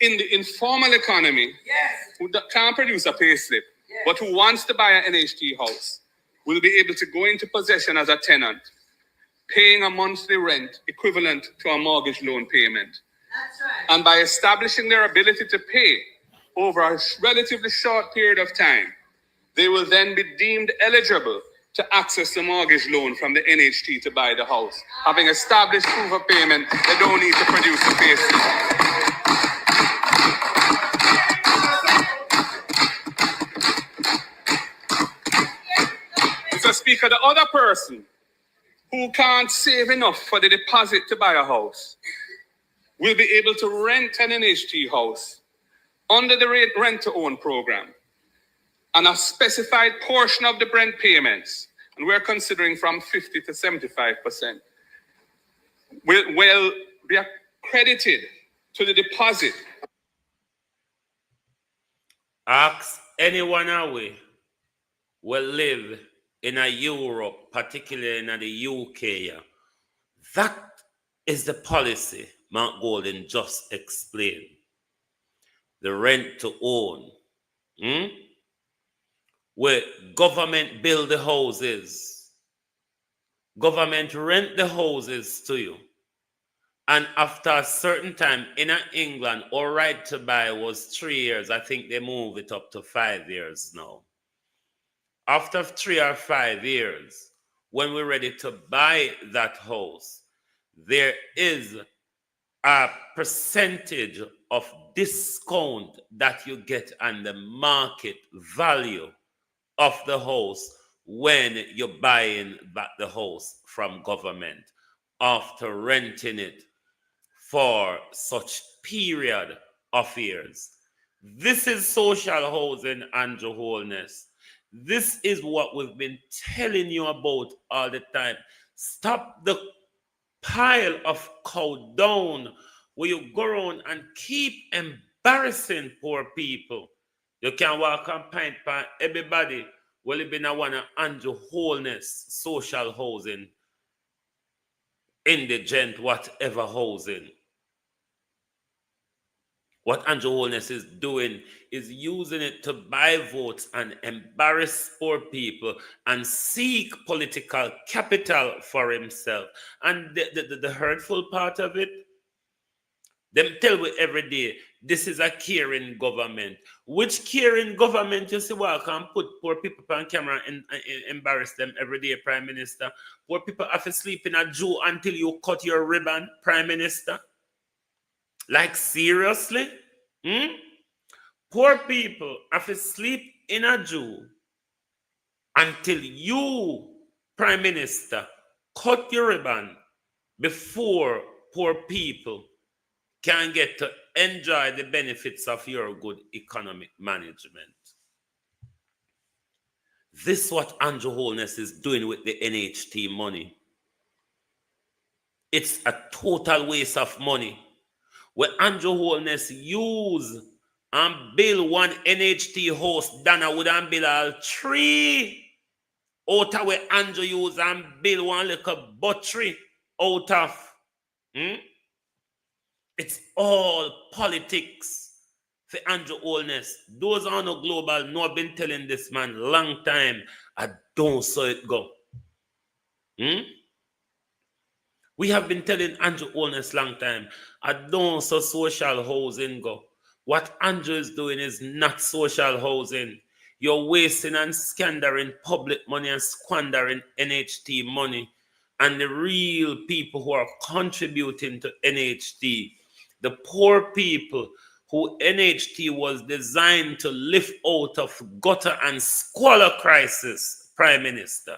in the informal economy who can't produce a payslip, but who wants to buy an NHT house will be able to go into possession as a tenant, paying a monthly rent equivalent to a mortgage loan payment. That's right. And by establishing their ability to pay over a relatively short period of time, they will then be deemed eligible to access the mortgage loan from the NHT to buy the house. Having established proof of payment, they don't need to produce a payslip. Mr. Speaker, the other person who can't save enough for the deposit to buy a house will be able to rent an NHT house under the rent-to-own program, and a specified portion of the rent payments, and we're considering from 50 to 75%, will be accredited to the deposit. Ask anyone away will live in a Europe, particularly in the UK. That is the policy Mark Golden just explained. The rent to own. Where government build the houses. Government rent the houses to you. And after a certain time, in England, our right to buy was 3 years. I think they move it up to 5 years now. After 3 or 5 years, when we're ready to buy that house, there is a percentage of discount that you get on the market value of the house when you're buying back the house from government after renting it for such period of years. This is social housing, Andrew Holness. This is what we've been telling you about all the time. Stop the pile of cow down where you go around and keep embarrassing poor people. You can walk and pint by everybody. Well, it been a one of Andrew Holness, social housing, indigent, whatever housing. What Andrew Holness is doing is using it to buy votes and embarrass poor people and seek political capital for himself. And the hurtful part of it, them tell me every day, this is a caring government. Which caring government you see what can put poor people on camera and embarrass them every day, Prime Minister? Poor people have to sleep in a Jew until you cut your ribbon, Prime Minister. Like seriously? Poor people have to sleep in a Jew until you, Prime Minister, cut your ribbon before poor people can get to enjoy the benefits of your good economic management. This is what Andrew Holness is doing with the NHT money. It's a total waste of money. When Andrew Holness use and build one NHT host, Dana would and build all three out of where Andrew use and build one little buttery out of. It's all politics for Andrew Holness. Those are no global. No, I've been telling this man long time. I don't saw it go. We have been telling Andrew Holness long time. I don't saw social housing go. What Andrew is doing is not social housing. You're wasting and squandering public money and squandering NHT money. And the real people who are contributing to NHT, the poor people who NHT was designed to lift out of gutter and squalor crisis, Prime Minister.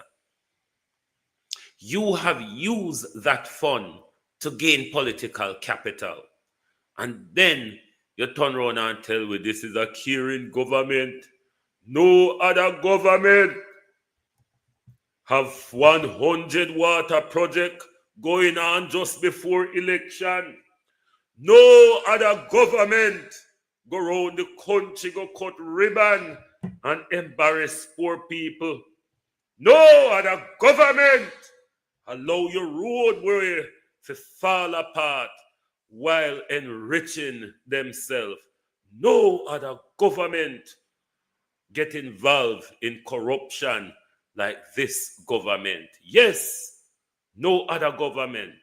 You have used that fund to gain political capital. And then you turn around and tell me this is a caring government. No other government have 100 water project going on just before election. No other government go around the country, go cut ribbon and embarrass poor people. No other government allow your roadway to fall apart while enriching themselves. No other government get involved in corruption like this government. Yes, no other government.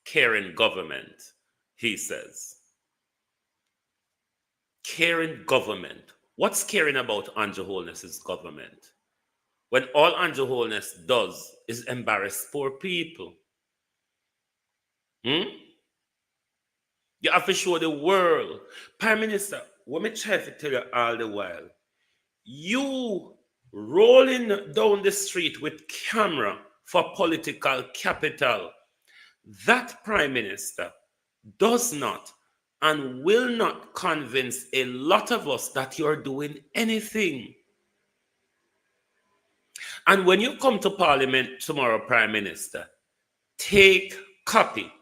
Caring government, he says. Caring government. What's caring about Andrew Holness's government? When all Andrew Holness does is embarrass poor people. You have to show the world. Prime Minister, let me try to tell you all the while. You rolling down the street with camera for political capital, that Prime Minister does not and will not convince a lot of us that you're doing anything. And when you come to Parliament tomorrow, Prime Minister, take copy.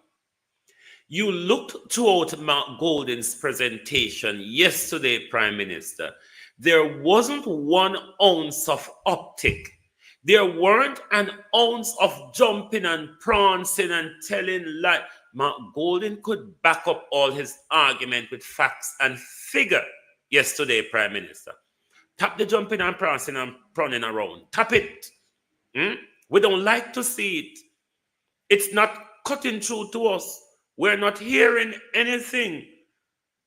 You looked throughout Mark Golden's presentation yesterday, Prime Minister. There wasn't 1 ounce of uptick. There weren't an ounce of jumping and prancing and telling lies. Mark Golden could back up all his argument with facts and figure yesterday, Prime Minister. Tap the jumping and prancing and prowling around. Tap it. We don't like to see it. It's not cutting through to us. We're not hearing anything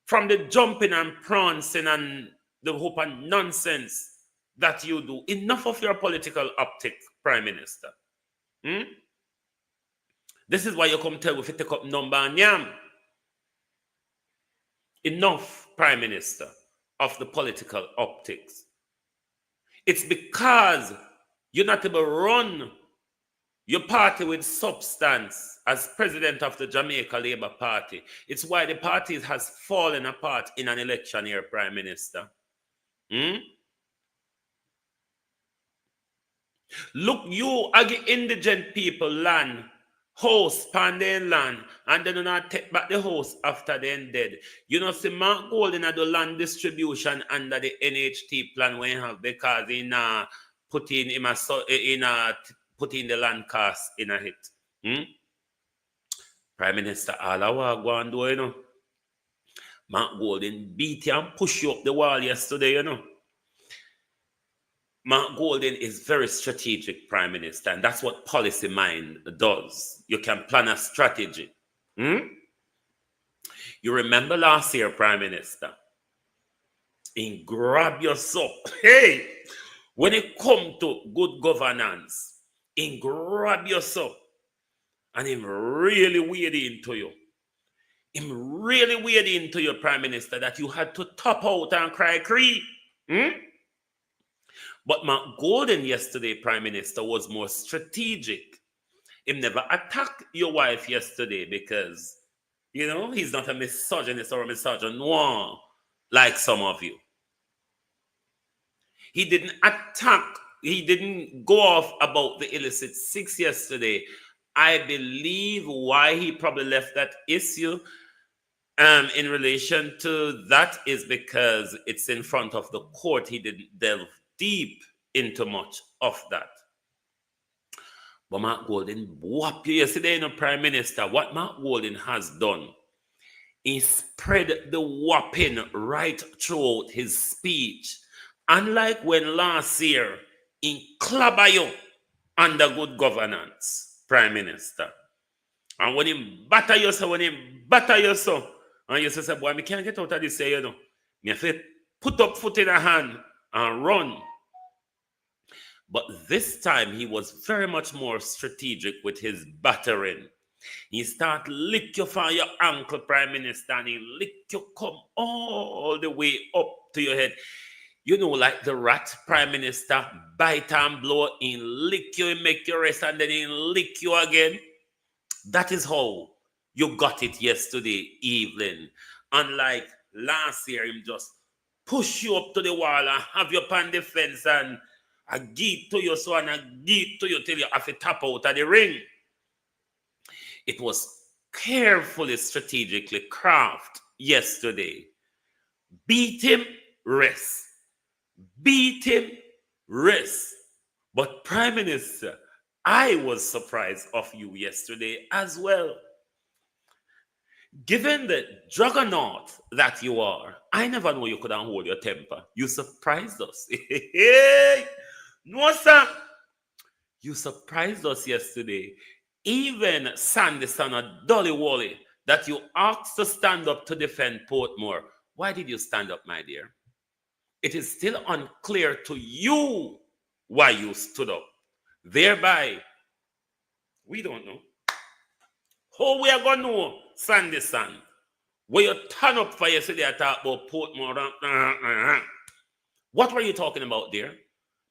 from the jumping and prancing and the hope and nonsense that you do. Enough of your political optics, Prime Minister. This is why you come tell if you take up number and yam. Enough, Prime Minister, of the political optics. It's because you're not able to run your party with substance as president of the Jamaica Labour Party. It's why the party has fallen apart in an election here, Prime Minister. Look, you are the indigent people land, house, pandeen land, and they do not take back the house after they're dead. You know, see, Mark Golden had the land distribution under the NHT plan when have because he put in the land cost in a hit. Prime Minister, all I want to go and do, you know. Mark Golden beat you and push you up the wall yesterday, you know. Mark Golden is very strategic, Prime Minister, and that's what policy mind does. You can plan a strategy. You You remember last year, Prime Minister, in grab your soul. Hey, when it come to good governance, in grab your soul, and him really weird into you. Him really weird into your Prime Minister that you had to top out and cry cree. But Mark Golden yesterday, Prime Minister, was more strategic. Him never attacked your wife yesterday because, you know, he's not a misogynist or a misogynoir like some of you. He didn't attack, he didn't go off about the illicit six yesterday. I believe why he probably left that issue in relation to that is because it's in front of the court. He didn't delve deep into much of that. But Mark Golden whopped you yesterday, Prime Minister. What Mark Golden has done, he spread the whopping right throughout his speech. Unlike when last year, he clobber you under good governance, Prime Minister. And when he batter you so, and you say, boy, I can't get out of this, you know. Me have to put up foot in a hand and run. But this time, he was very much more strategic with his battering. He start lick you from your ankle, Prime Minister, and he lick you come all the way up to your head. You know, like the rat, Prime Minister, bite and blow, he lick you, he make you rest, and then he lick you again. That is how you got it yesterday evening. Unlike last year, him just push you up to the wall and have you upon the fence and I give to you so and I give to you till you have to tap out of the ring. It was carefully, strategically crafted yesterday. Beat him, rest. Beat him, rest. But Prime Minister, I was surprised of you yesterday as well. Given the juggernaut that you are, I never know you couldn't hold your temper. You surprised us. No, sir. You surprised us yesterday. Even Sanderson or Dolly Wally, that you asked to stand up to defend Portmore. Why did you stand up, my dear? It is still unclear to you why you stood up. Thereby, we don't know. How we are going to know, Sanderson, where you turn up for yesterday, I talk about Portmore. What were you talking about there?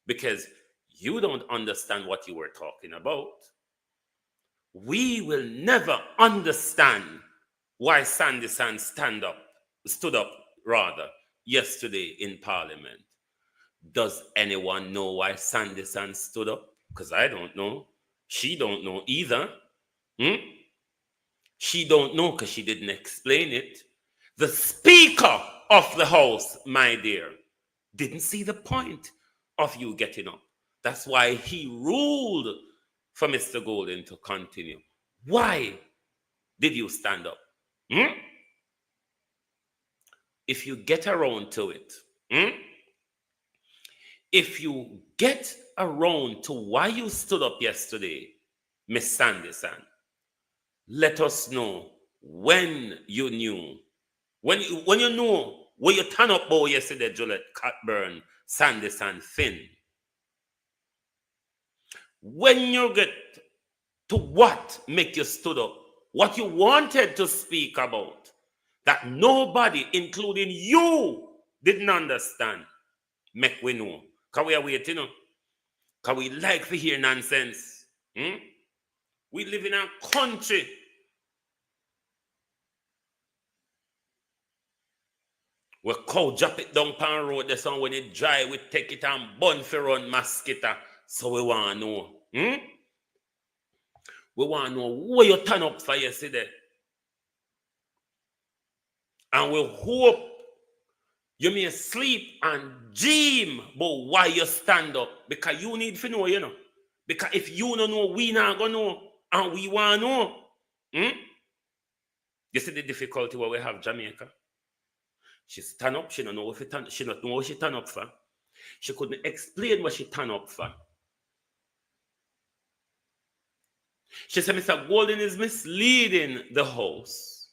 Because you don't understand what you were talking about. We will never understand why Sanderson stood up yesterday in Parliament. Does anyone know why Sanderson stood up? Because I don't know. She don't know either. She don't know because she didn't explain it. The Speaker of the House, my dear, didn't see the point of you getting up. That's why he ruled for Mr. Golden to continue. Why did you stand up? If you get around to it, if you get around to why you stood up yesterday, Miss Sanderson, let us know when you knew. When you know where you turn up about yesterday, Juliet, Cockburn, Sanderson, Finn. When you get to what make you stood up, what you wanted to speak about, that nobody, including you, didn't understand, make we know. Because we are waiting, because we like to hear nonsense. We live in a country where cow drop it down pan road, the sun when it dry, we take it and burn for run mosquito. So we want to know. We want to know where you turn up for yesterday. And we hope you may sleep and dream about why you stand up. Because you need to know, you know. Because if you don't know, we not going to know. And we want to know. You see the difficulty where we have Jamaica? She stand up, she don't know she don't know what she turn up for. She couldn't explain what she turn up for. She said Mr. Golden is misleading the house.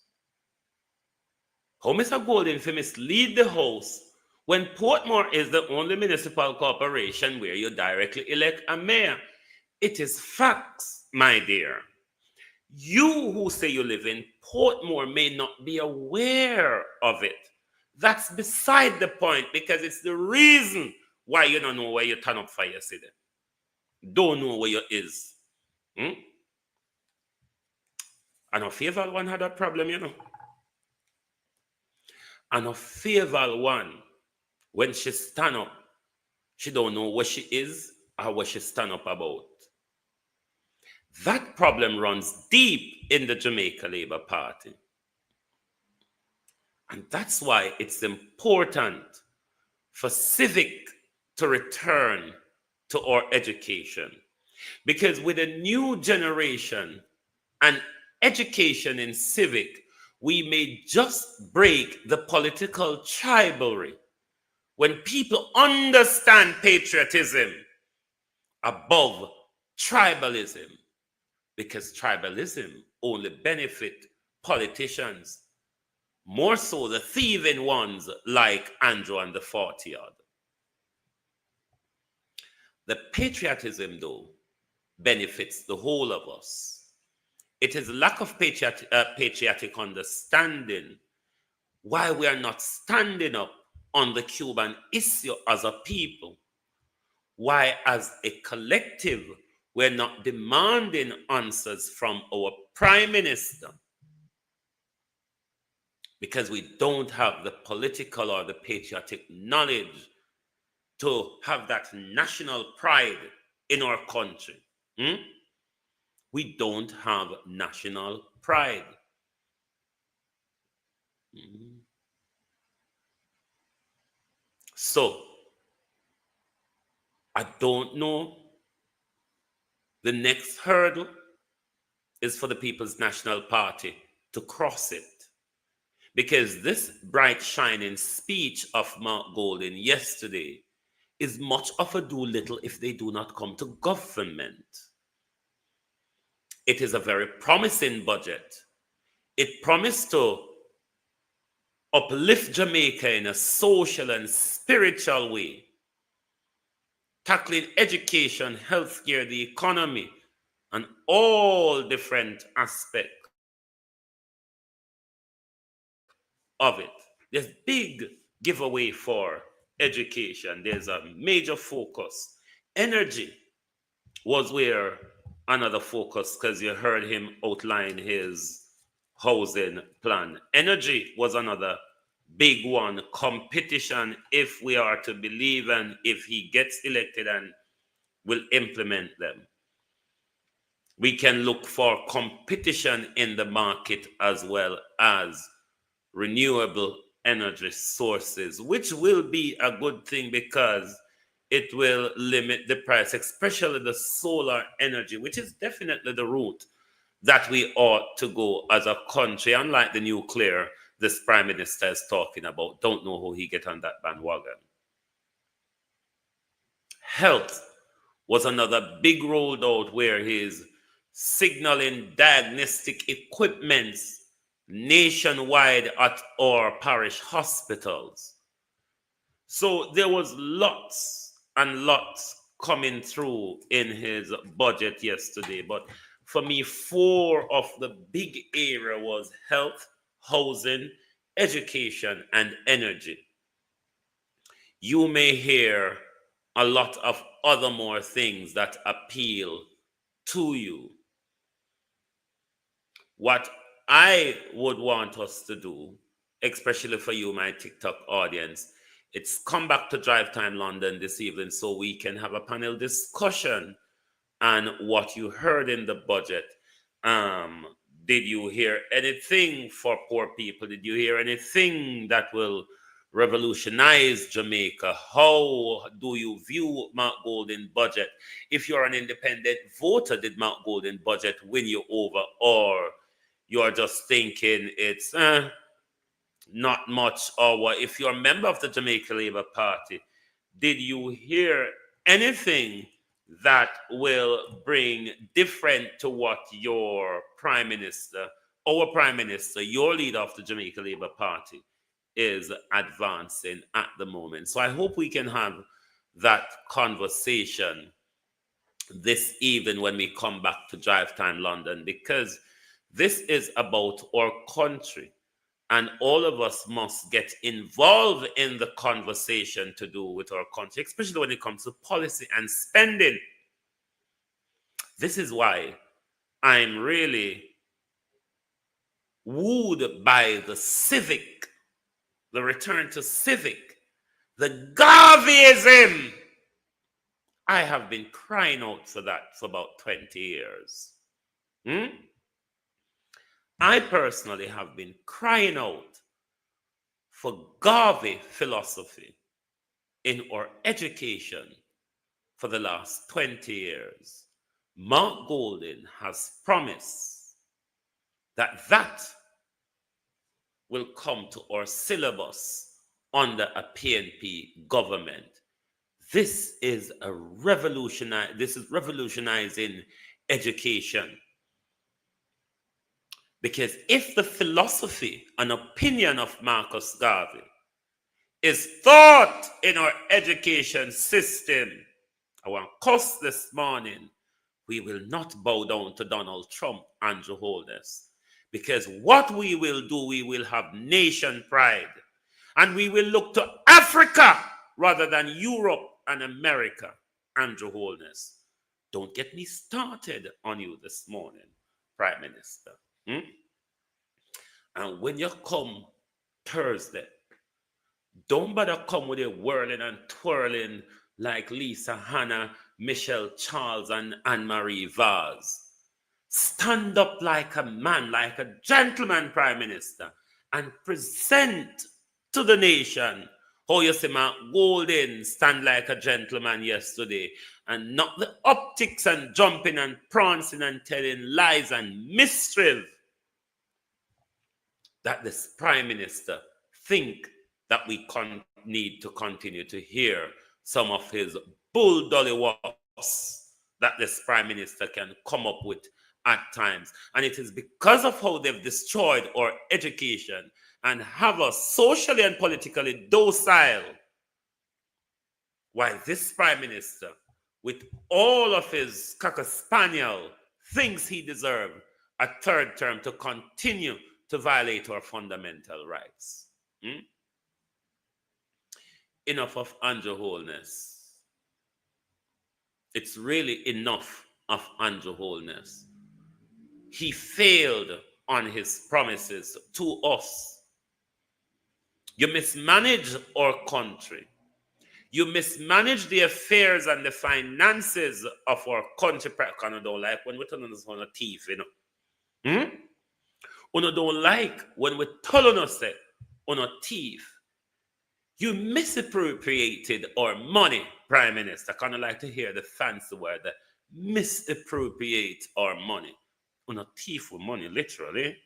How Mr. Golden for mislead the House when Portmore is the only municipal corporation where you directly elect a mayor? It is facts, my dear. You who say you live in Portmore may not be aware of it. That's beside the point, because it's the reason why you don't know where you turn up for your city. Don't know where you is. And a Fayetteville one had that problem, you know. And a Fayetteville one, when she stand up, she don't know where she is or what she stand up about. That problem runs deep in the Jamaica Labour Party. And that's why it's important for Civic to return to our education. Because with a new generation and education in Civic, we may just break the political tribalism. When people understand patriotism above tribalism, because tribalism only benefit politicians, more so the thieving ones like Andrew and the 40-odd. The patriotism, though, benefits the whole of us. It is lack of patriotic understanding why we are not standing up on the Cuban issue as a people. Why, as a collective, we're not demanding answers from our Prime Minister. Because we don't have the political or the patriotic knowledge to have that national pride in our country. We don't have national pride. So, I don't know. The next hurdle is for the People's National Party to cross it. Because this bright, shining speech of Mark Golden yesterday is much of a do little if they do not come to government. It is a very promising budget. It promised to uplift Jamaica in a social and spiritual way, tackling education, healthcare, the economy, and all different aspects of it. There's big giveaway for education. There's a major focus. Energy was where another focus, because you heard him outline his housing plan. Energy was another big one. Competition, if we are to believe and if he gets elected and will implement them. We can look for competition in the market as well as renewable energy sources, which will be a good thing because it will limit the price, especially the solar energy, which is definitely the route that we ought to go as a country. Unlike the nuclear, this Prime Minister is talking about. Don't know who he get on that bandwagon. Health was another big rolled out where he's signaling diagnostic equipments nationwide at our parish hospitals. So there was lots and lots coming through in his budget yesterday. But for me, 4 of the big area was health, housing, education, and energy. You may hear a lot of other more things that appeal to you. What I would want us to do, especially for you, my TikTok audience, it's come back to Drive Time London this evening so we can have a panel discussion on what you heard in the budget. Did you hear anything for poor people? Did you hear anything that will revolutionize Jamaica? How do you view Mark Golden's budget? If you're an independent voter, did Mark Golden's budget win you over? Or you're just thinking it's not much? Or if you're a member of the Jamaica Labour Party, did you hear anything that will bring different to what your Prime Minister, our Prime Minister, your leader of the Jamaica Labour Party, is advancing at the moment. So I hope we can have that conversation this evening when we come back to Drive Time London, because this is about our country and all of us must get involved in the conversation to do with our country, especially when it comes to policy and spending. This is why I'm really wooed by the civic, the return to civic, the Garveyism. I have been crying out for that for about 20 years. I personally have been crying out for Garvey philosophy in our education for the last 20 years. Mark Golding has promised that that will come to our syllabus under a PNP government. This is revolutionizing education. Because if the philosophy and opinion of Marcus Garvey is taught in our education system, I want to cuss this morning, we will not bow down to Donald Trump and Jehovah's. Because what we will do, we will have nation pride. And we will look to Africa rather than Europe and America and Jehovah's. Don't get me started on you this morning, Prime Minister. And when you come Thursday, don't bother come with your whirling and twirling like Lisa Hanna, Michelle Charles, and Anne-Marie Vaz. Stand up like a man, like a gentleman, Prime Minister, and present to the nation how you see Mark Golding stand like a gentleman yesterday, and not the optics and jumping and prancing and telling lies and mischief that this Prime Minister think that we need to continue to hear some of his bull-dollywops that this Prime Minister can come up with at times. And it is because of how they've destroyed our education and have us socially and politically docile why this Prime Minister, with all of his cocker spaniel, thinks he deserves a third term to continue to violate our fundamental rights. Enough of Andrew Holness. It's really enough of Andrew Holness. He failed on his promises to us. You mismanage our country. You mismanage the affairs and the finances of our country. I don't like when we turn on a thief, you know. You don't like when we tell us on a thief. You misappropriated our money, Prime Minister. I kind of like to hear the fancy word, that misappropriate our money. On a thief with money, literally.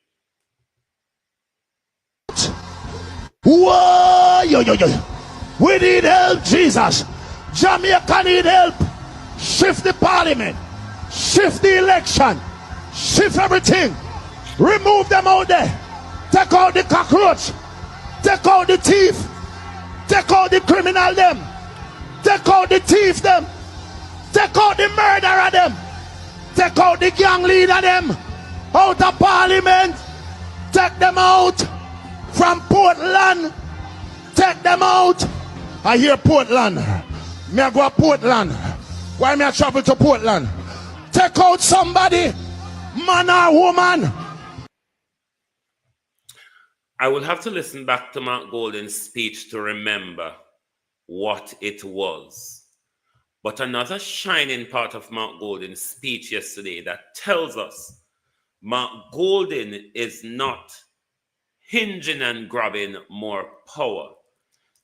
Whoa, yo. We need help, Jesus. Jamaica need help. Shift the parliament. Shift the election. Shift everything. Remove them out there. Take out the cockroach. Take out the thief. Take out the criminal them. Take out the thief them. Take out the murderer them. Take out the gang leader them. Out of parliament. Take them out from Portland. Take them out. I hear Portland. Me I go to Portland. Why me I travel to Portland? Take out somebody, man or woman. I will have to listen back to Mark Golding's speech to remember what it was. But another shining part of Mark Golding's speech yesterday that tells us Mark Golding is not hinging and grabbing more power.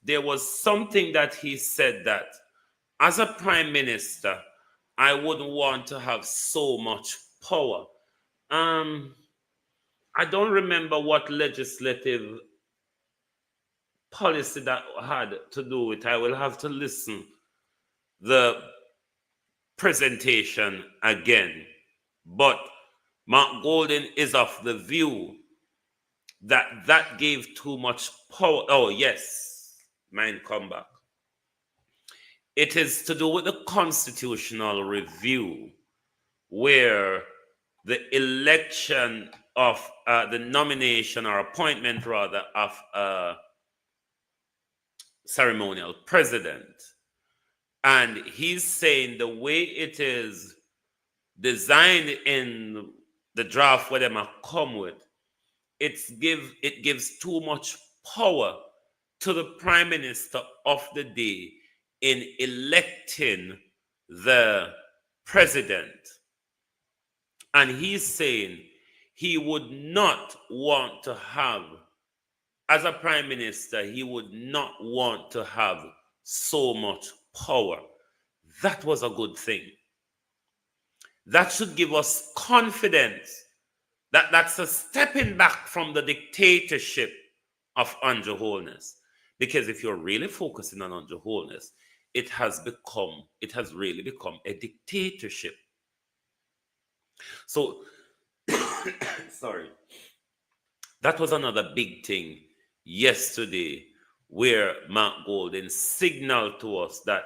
There was something that he said that as a prime minister, I wouldn't want to have so much power. I don't remember what legislative policy that had to do with. I will have to listen the presentation again. But Mark Golding is of the view that gave too much power. Oh, yes, mine come back. It is to do with the constitutional review, where the election of the nomination or appointment, rather, of a ceremonial president. And he's saying the way it is designed in the draft, where them come with, it gives too much power to the prime minister of the day in electing the president. And he's saying he would not want to have, as a prime minister, he would not want to have so much power. That was a good thing. That should give us confidence that that's a stepping back from the dictatorship of Andrew Holness. Because if you're really focusing on Andrew Holness, it has really become a dictatorship. So, sorry, that was another big thing yesterday, where Mark Golden signaled to us that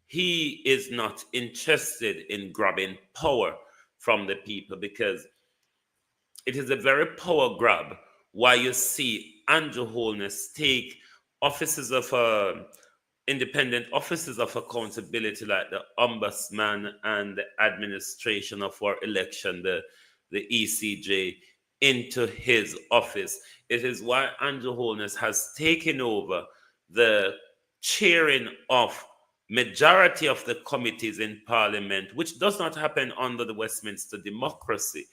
he is not interested in grabbing power from the people, because it is a very power grab why you see Andrew Holness take offices of independent offices of accountability, like the ombudsman and the administration of our election, the ECJ, into his office. It is why Andrew Holness has taken over the chairing of majority of the committees in Parliament, which does not happen under the Westminster democracy.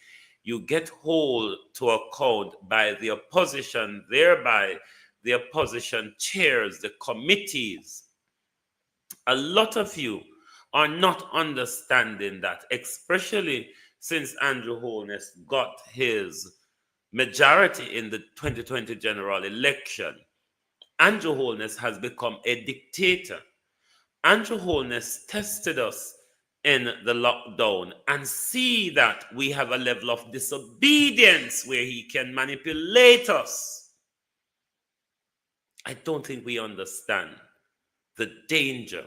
You get hold to account by the opposition, thereby the opposition chairs the committees. A lot of you are not understanding that, especially since Andrew Holness got his majority in the 2020 general election. Andrew Holness has become a dictator. Andrew Holness tested us in the lockdown and see that we have a level of disobedience where he can manipulate us. I don't think we understand the danger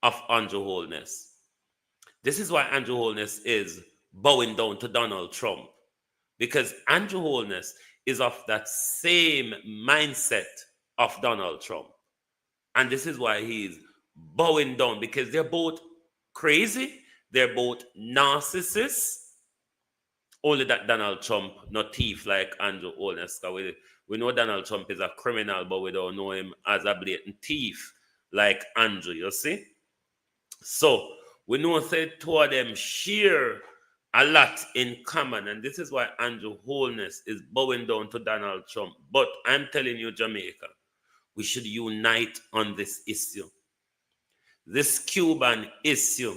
of Andrew Holness. This is why Andrew Holness is bowing down to Donald Trump, because Andrew Holness is of that same mindset of Donald Trump. And this is why he's bowing down, because they're both crazy, they're both narcissists. Only that Donald Trump not thief like Andrew Holness. We know Donald Trump is a criminal, but we don't know him as a blatant thief like Andrew, you see? So we know that two of them share a lot in common, and this is why Andrew Holness is bowing down to Donald Trump. But I'm telling you, Jamaica, we should unite on this issue. This Cuban issue,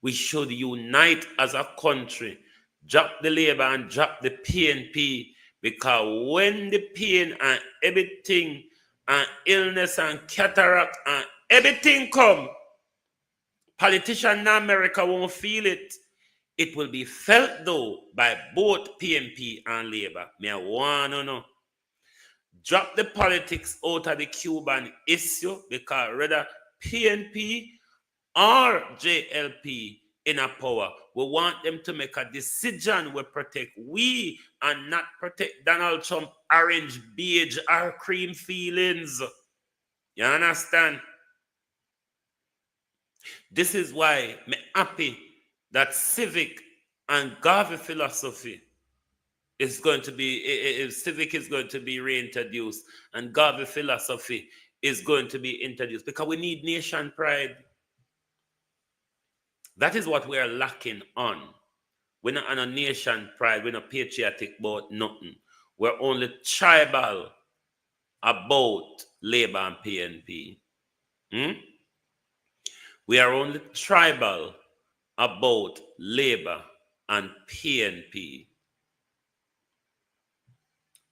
we should unite as a country, drop the Labour and drop the PNP, because when the pain and everything and illness and cataract and everything come, politicians in America won't feel it. It will be felt, though, by both PNP and Labour. Me I want to know. Drop the politics out of the Cuban issue, because rather PNP or JLP in a power, we want them to make a decision we protect we and not protect Donald Trump orange, beige, or cream feelings. You understand? This is why I'm happy that Civic and GARVEY philosophy is going to be, Civic is going to be reintroduced, and GARVEY philosophy is going to be introduced, because we need nation pride. That is what we are lacking on. We're not on a nation pride. We're not patriotic about nothing. We're only tribal about Labour and PNP. We are only tribal about Labour and PNP.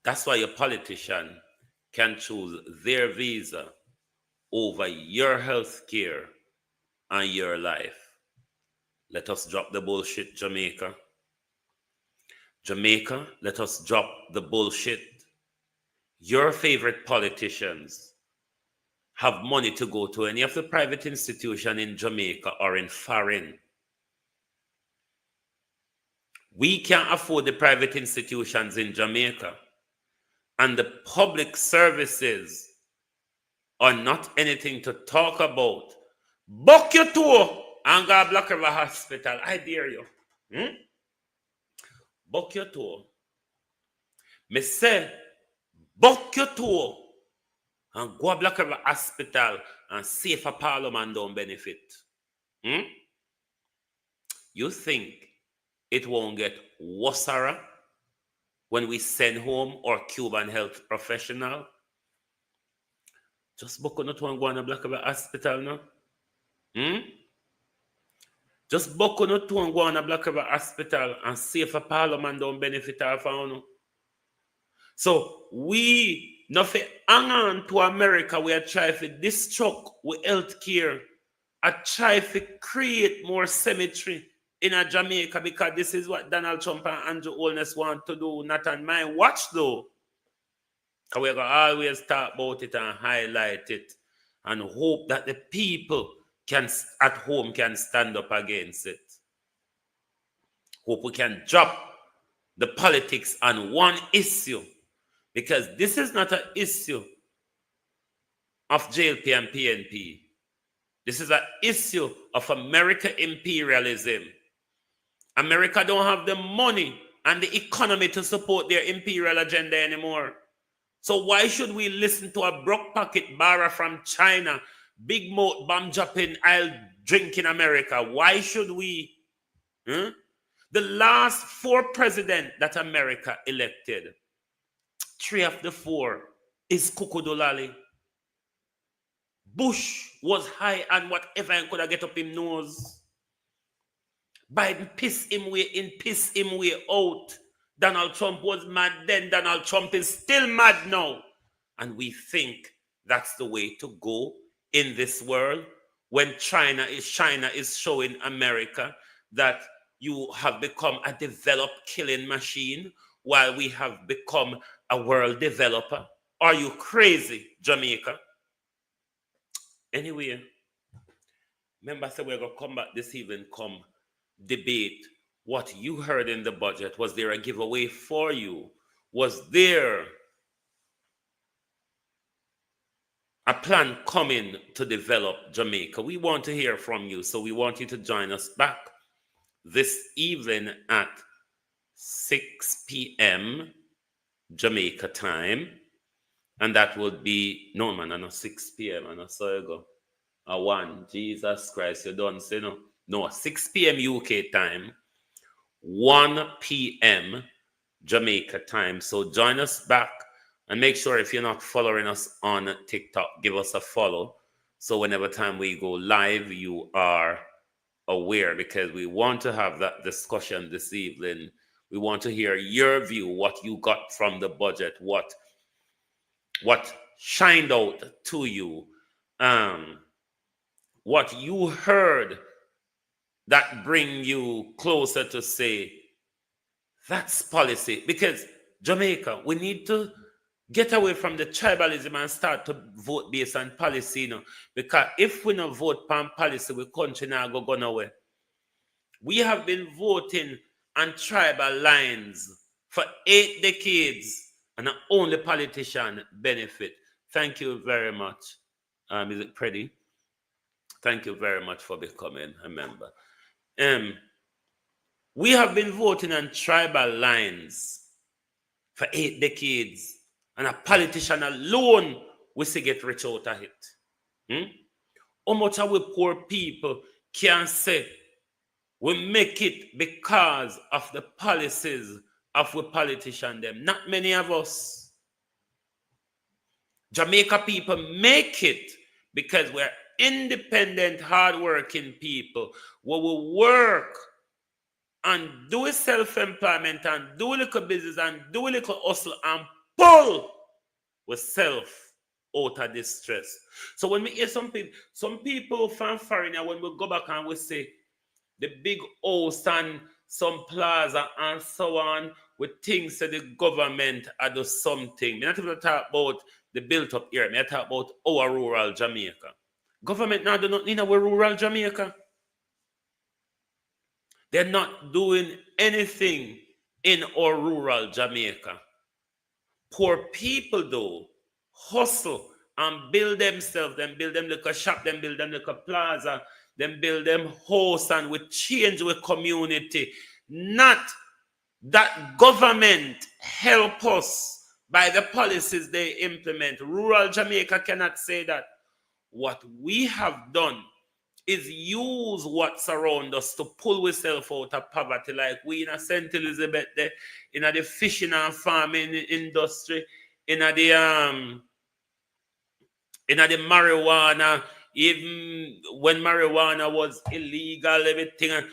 That's why your politician can choose their visa over your health care and your life. Let us drop the bullshit, Jamaica. Jamaica, let us drop the bullshit. your favorite politicians have money to go to any of the private institutions in Jamaica or in foreign. We can't afford the private institutions in Jamaica. And the public services are not anything to talk about. Book your tour and go to Black River Hospital. I dare you. Book your tour. Me say, book your tour and go to Black River Hospital and see if a parliament don't benefit. You think it won't get worse when we send home our Cuban health professional? Just book on the tour and go to Black River Hospital now. Just book on the tour and go to Black River Hospital and see if a parliament don't benefit our family. So we not hang on to America. We are trying to destruct with health care. I try to create more cemetery in a Jamaica because this is what Donald Trump and Andrew Holness want to do, not on my watch though. Because we're going to always talk about it and highlight it and hope that the people at home can stand up against it. Hope we can drop the politics on one issue, because this is not an issue of JLP and PNP. This is an issue of American imperialism. America don't have the money and the economy to support their imperial agenda anymore. So why should we listen to a broke pocket barra from China, big mouth bomb dropping, I'll drink in America? Why should we? The last 4 presidents that America elected, 3 of the 4 is Kukodolali. Bush was high on whatever and could get up him nose. Biden pissed him way in, pissed him way out. Donald Trump was mad then. Donald Trump is still mad now. And we think that's the way to go in this world when China is showing America that you have become a developed killing machine while we have become a world developer. Are you crazy, Jamaica? Anyway, remember I said we're going to come back this evening, come debate what you heard in the budget. Was there a giveaway for you? Was there a plan coming to develop Jamaica? We want to hear from you, so we want you to join us back this evening at 6 p.m. Jamaica time. And that would be, no man, I know 6 p.m. and I saw you go. 1, Jesus Christ, you don't say no. No, 6 p.m. UK time, 1 p.m. Jamaica time. So join us back and make sure if you're not following us on TikTok, give us a follow. So whenever time we go live, you are aware, because we want to have that discussion this evening. We want to hear your view, what you got from the budget, what shined out to you, what you heard that bring you closer to say, that's policy. Because Jamaica, we need to get away from the tribalism and start to vote based on policy, because if we don't vote on policy, we country now go nowhere. We have been voting on tribal lines for 8 decades, and the only politician benefit. Thank you very much. Is it Preddy? Thank you very much for becoming a member. We have been voting on tribal lines for 8 decades, and a politician alone we see get rich out of it. How much of we poor people can say we make it because of the policies of the politician them? Not many of us. Jamaica people make it because we're independent, hardworking people. We will work and do self-employment and do a little business and do a little hustle and pull with self out of distress. So when we hear some people from foreign, when we go back and we say the big house and some plaza and so on, we think that the government are do something. I'm not even talk about the built up area. I talk about our rural Jamaica. Government now do not need our rural Jamaica. They're not doing anything in our rural Jamaica. Poor people though hustle and build themselves, then build them like a shop, then build them like a plaza, then build them house, and we change with community. Not that government help us by the policies they implement. Rural Jamaica cannot say that. What we have done is use what's around us to pull ourselves out of poverty, like we in a St. Elizabeth, there, in the fishing and farming industry, in the marijuana, even when marijuana was illegal, everything. And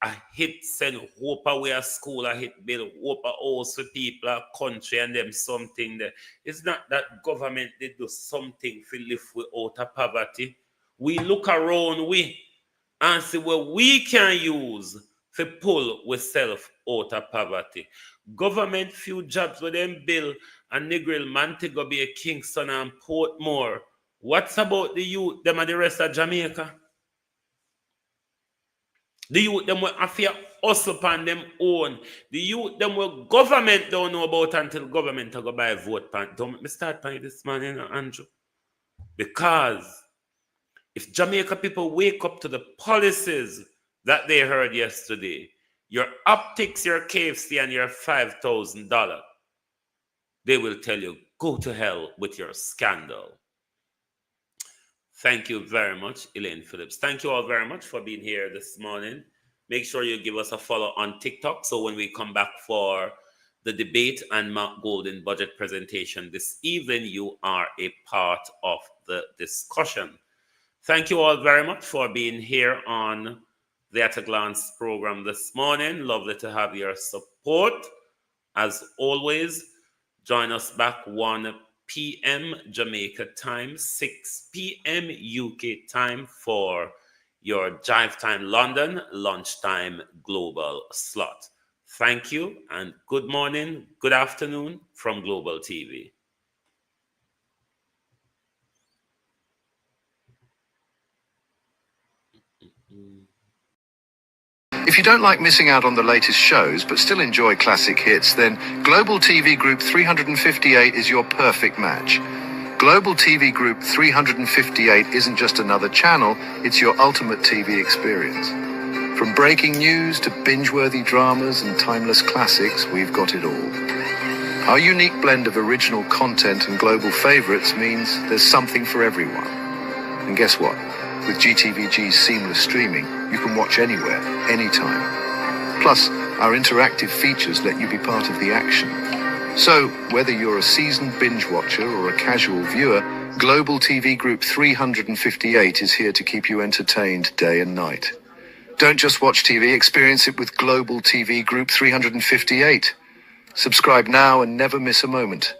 I hit send hope away a school, I hit build hope a house for people, a country, and them something there. It's not that government did do something to lift we out of poverty. We look around we and see what we can use to pull ourselves out of poverty. Government few jobs with them bill and Negril, Montego Bay, Kingston, and Portmore. What's about the youth, them and the rest of Jamaica? The youth, them will have to hustle upon them own. The youth, them will government don't know about until government go buy a vote pan. Don't make me start by this man, you know, Andrew. Because if Jamaica people wake up to the policies that they heard yesterday, your optics, your KFC, and your $5,000, they will tell you, go to hell with your scandal. Thank you very much, Elaine Phillips. Thank you all very much for being here this morning. Make sure you give us a follow on TikTok so when we come back for the debate and Mark Golden budget presentation this evening, you are a part of the discussion. Thank you all very much for being here on the At a Glance program this morning. Lovely to have your support. As always, join us back 1 p.m. Jamaica time, 6 p.m. UK time for your Jive Time London, lunchtime global slot. Thank you and good morning, good afternoon from Global TV. If you don't like missing out on the latest shows but still enjoy classic hits, then Global TV Group 358 is your perfect match. Global TV Group 358 isn't just another channel, it's your ultimate TV experience. From breaking news to binge-worthy dramas and timeless classics, we've got it all. Our unique blend of original content and global favorites means there's something for everyone. And guess what? With GTVG's seamless streaming, you can watch anywhere, anytime. Plus, our interactive features let you be part of the action. So, whether you're a seasoned binge watcher or a casual viewer, Global TV Group 358 is here to keep you entertained day and night. Don't just watch TV, experience it with Global TV Group 358. Subscribe now and never miss a moment.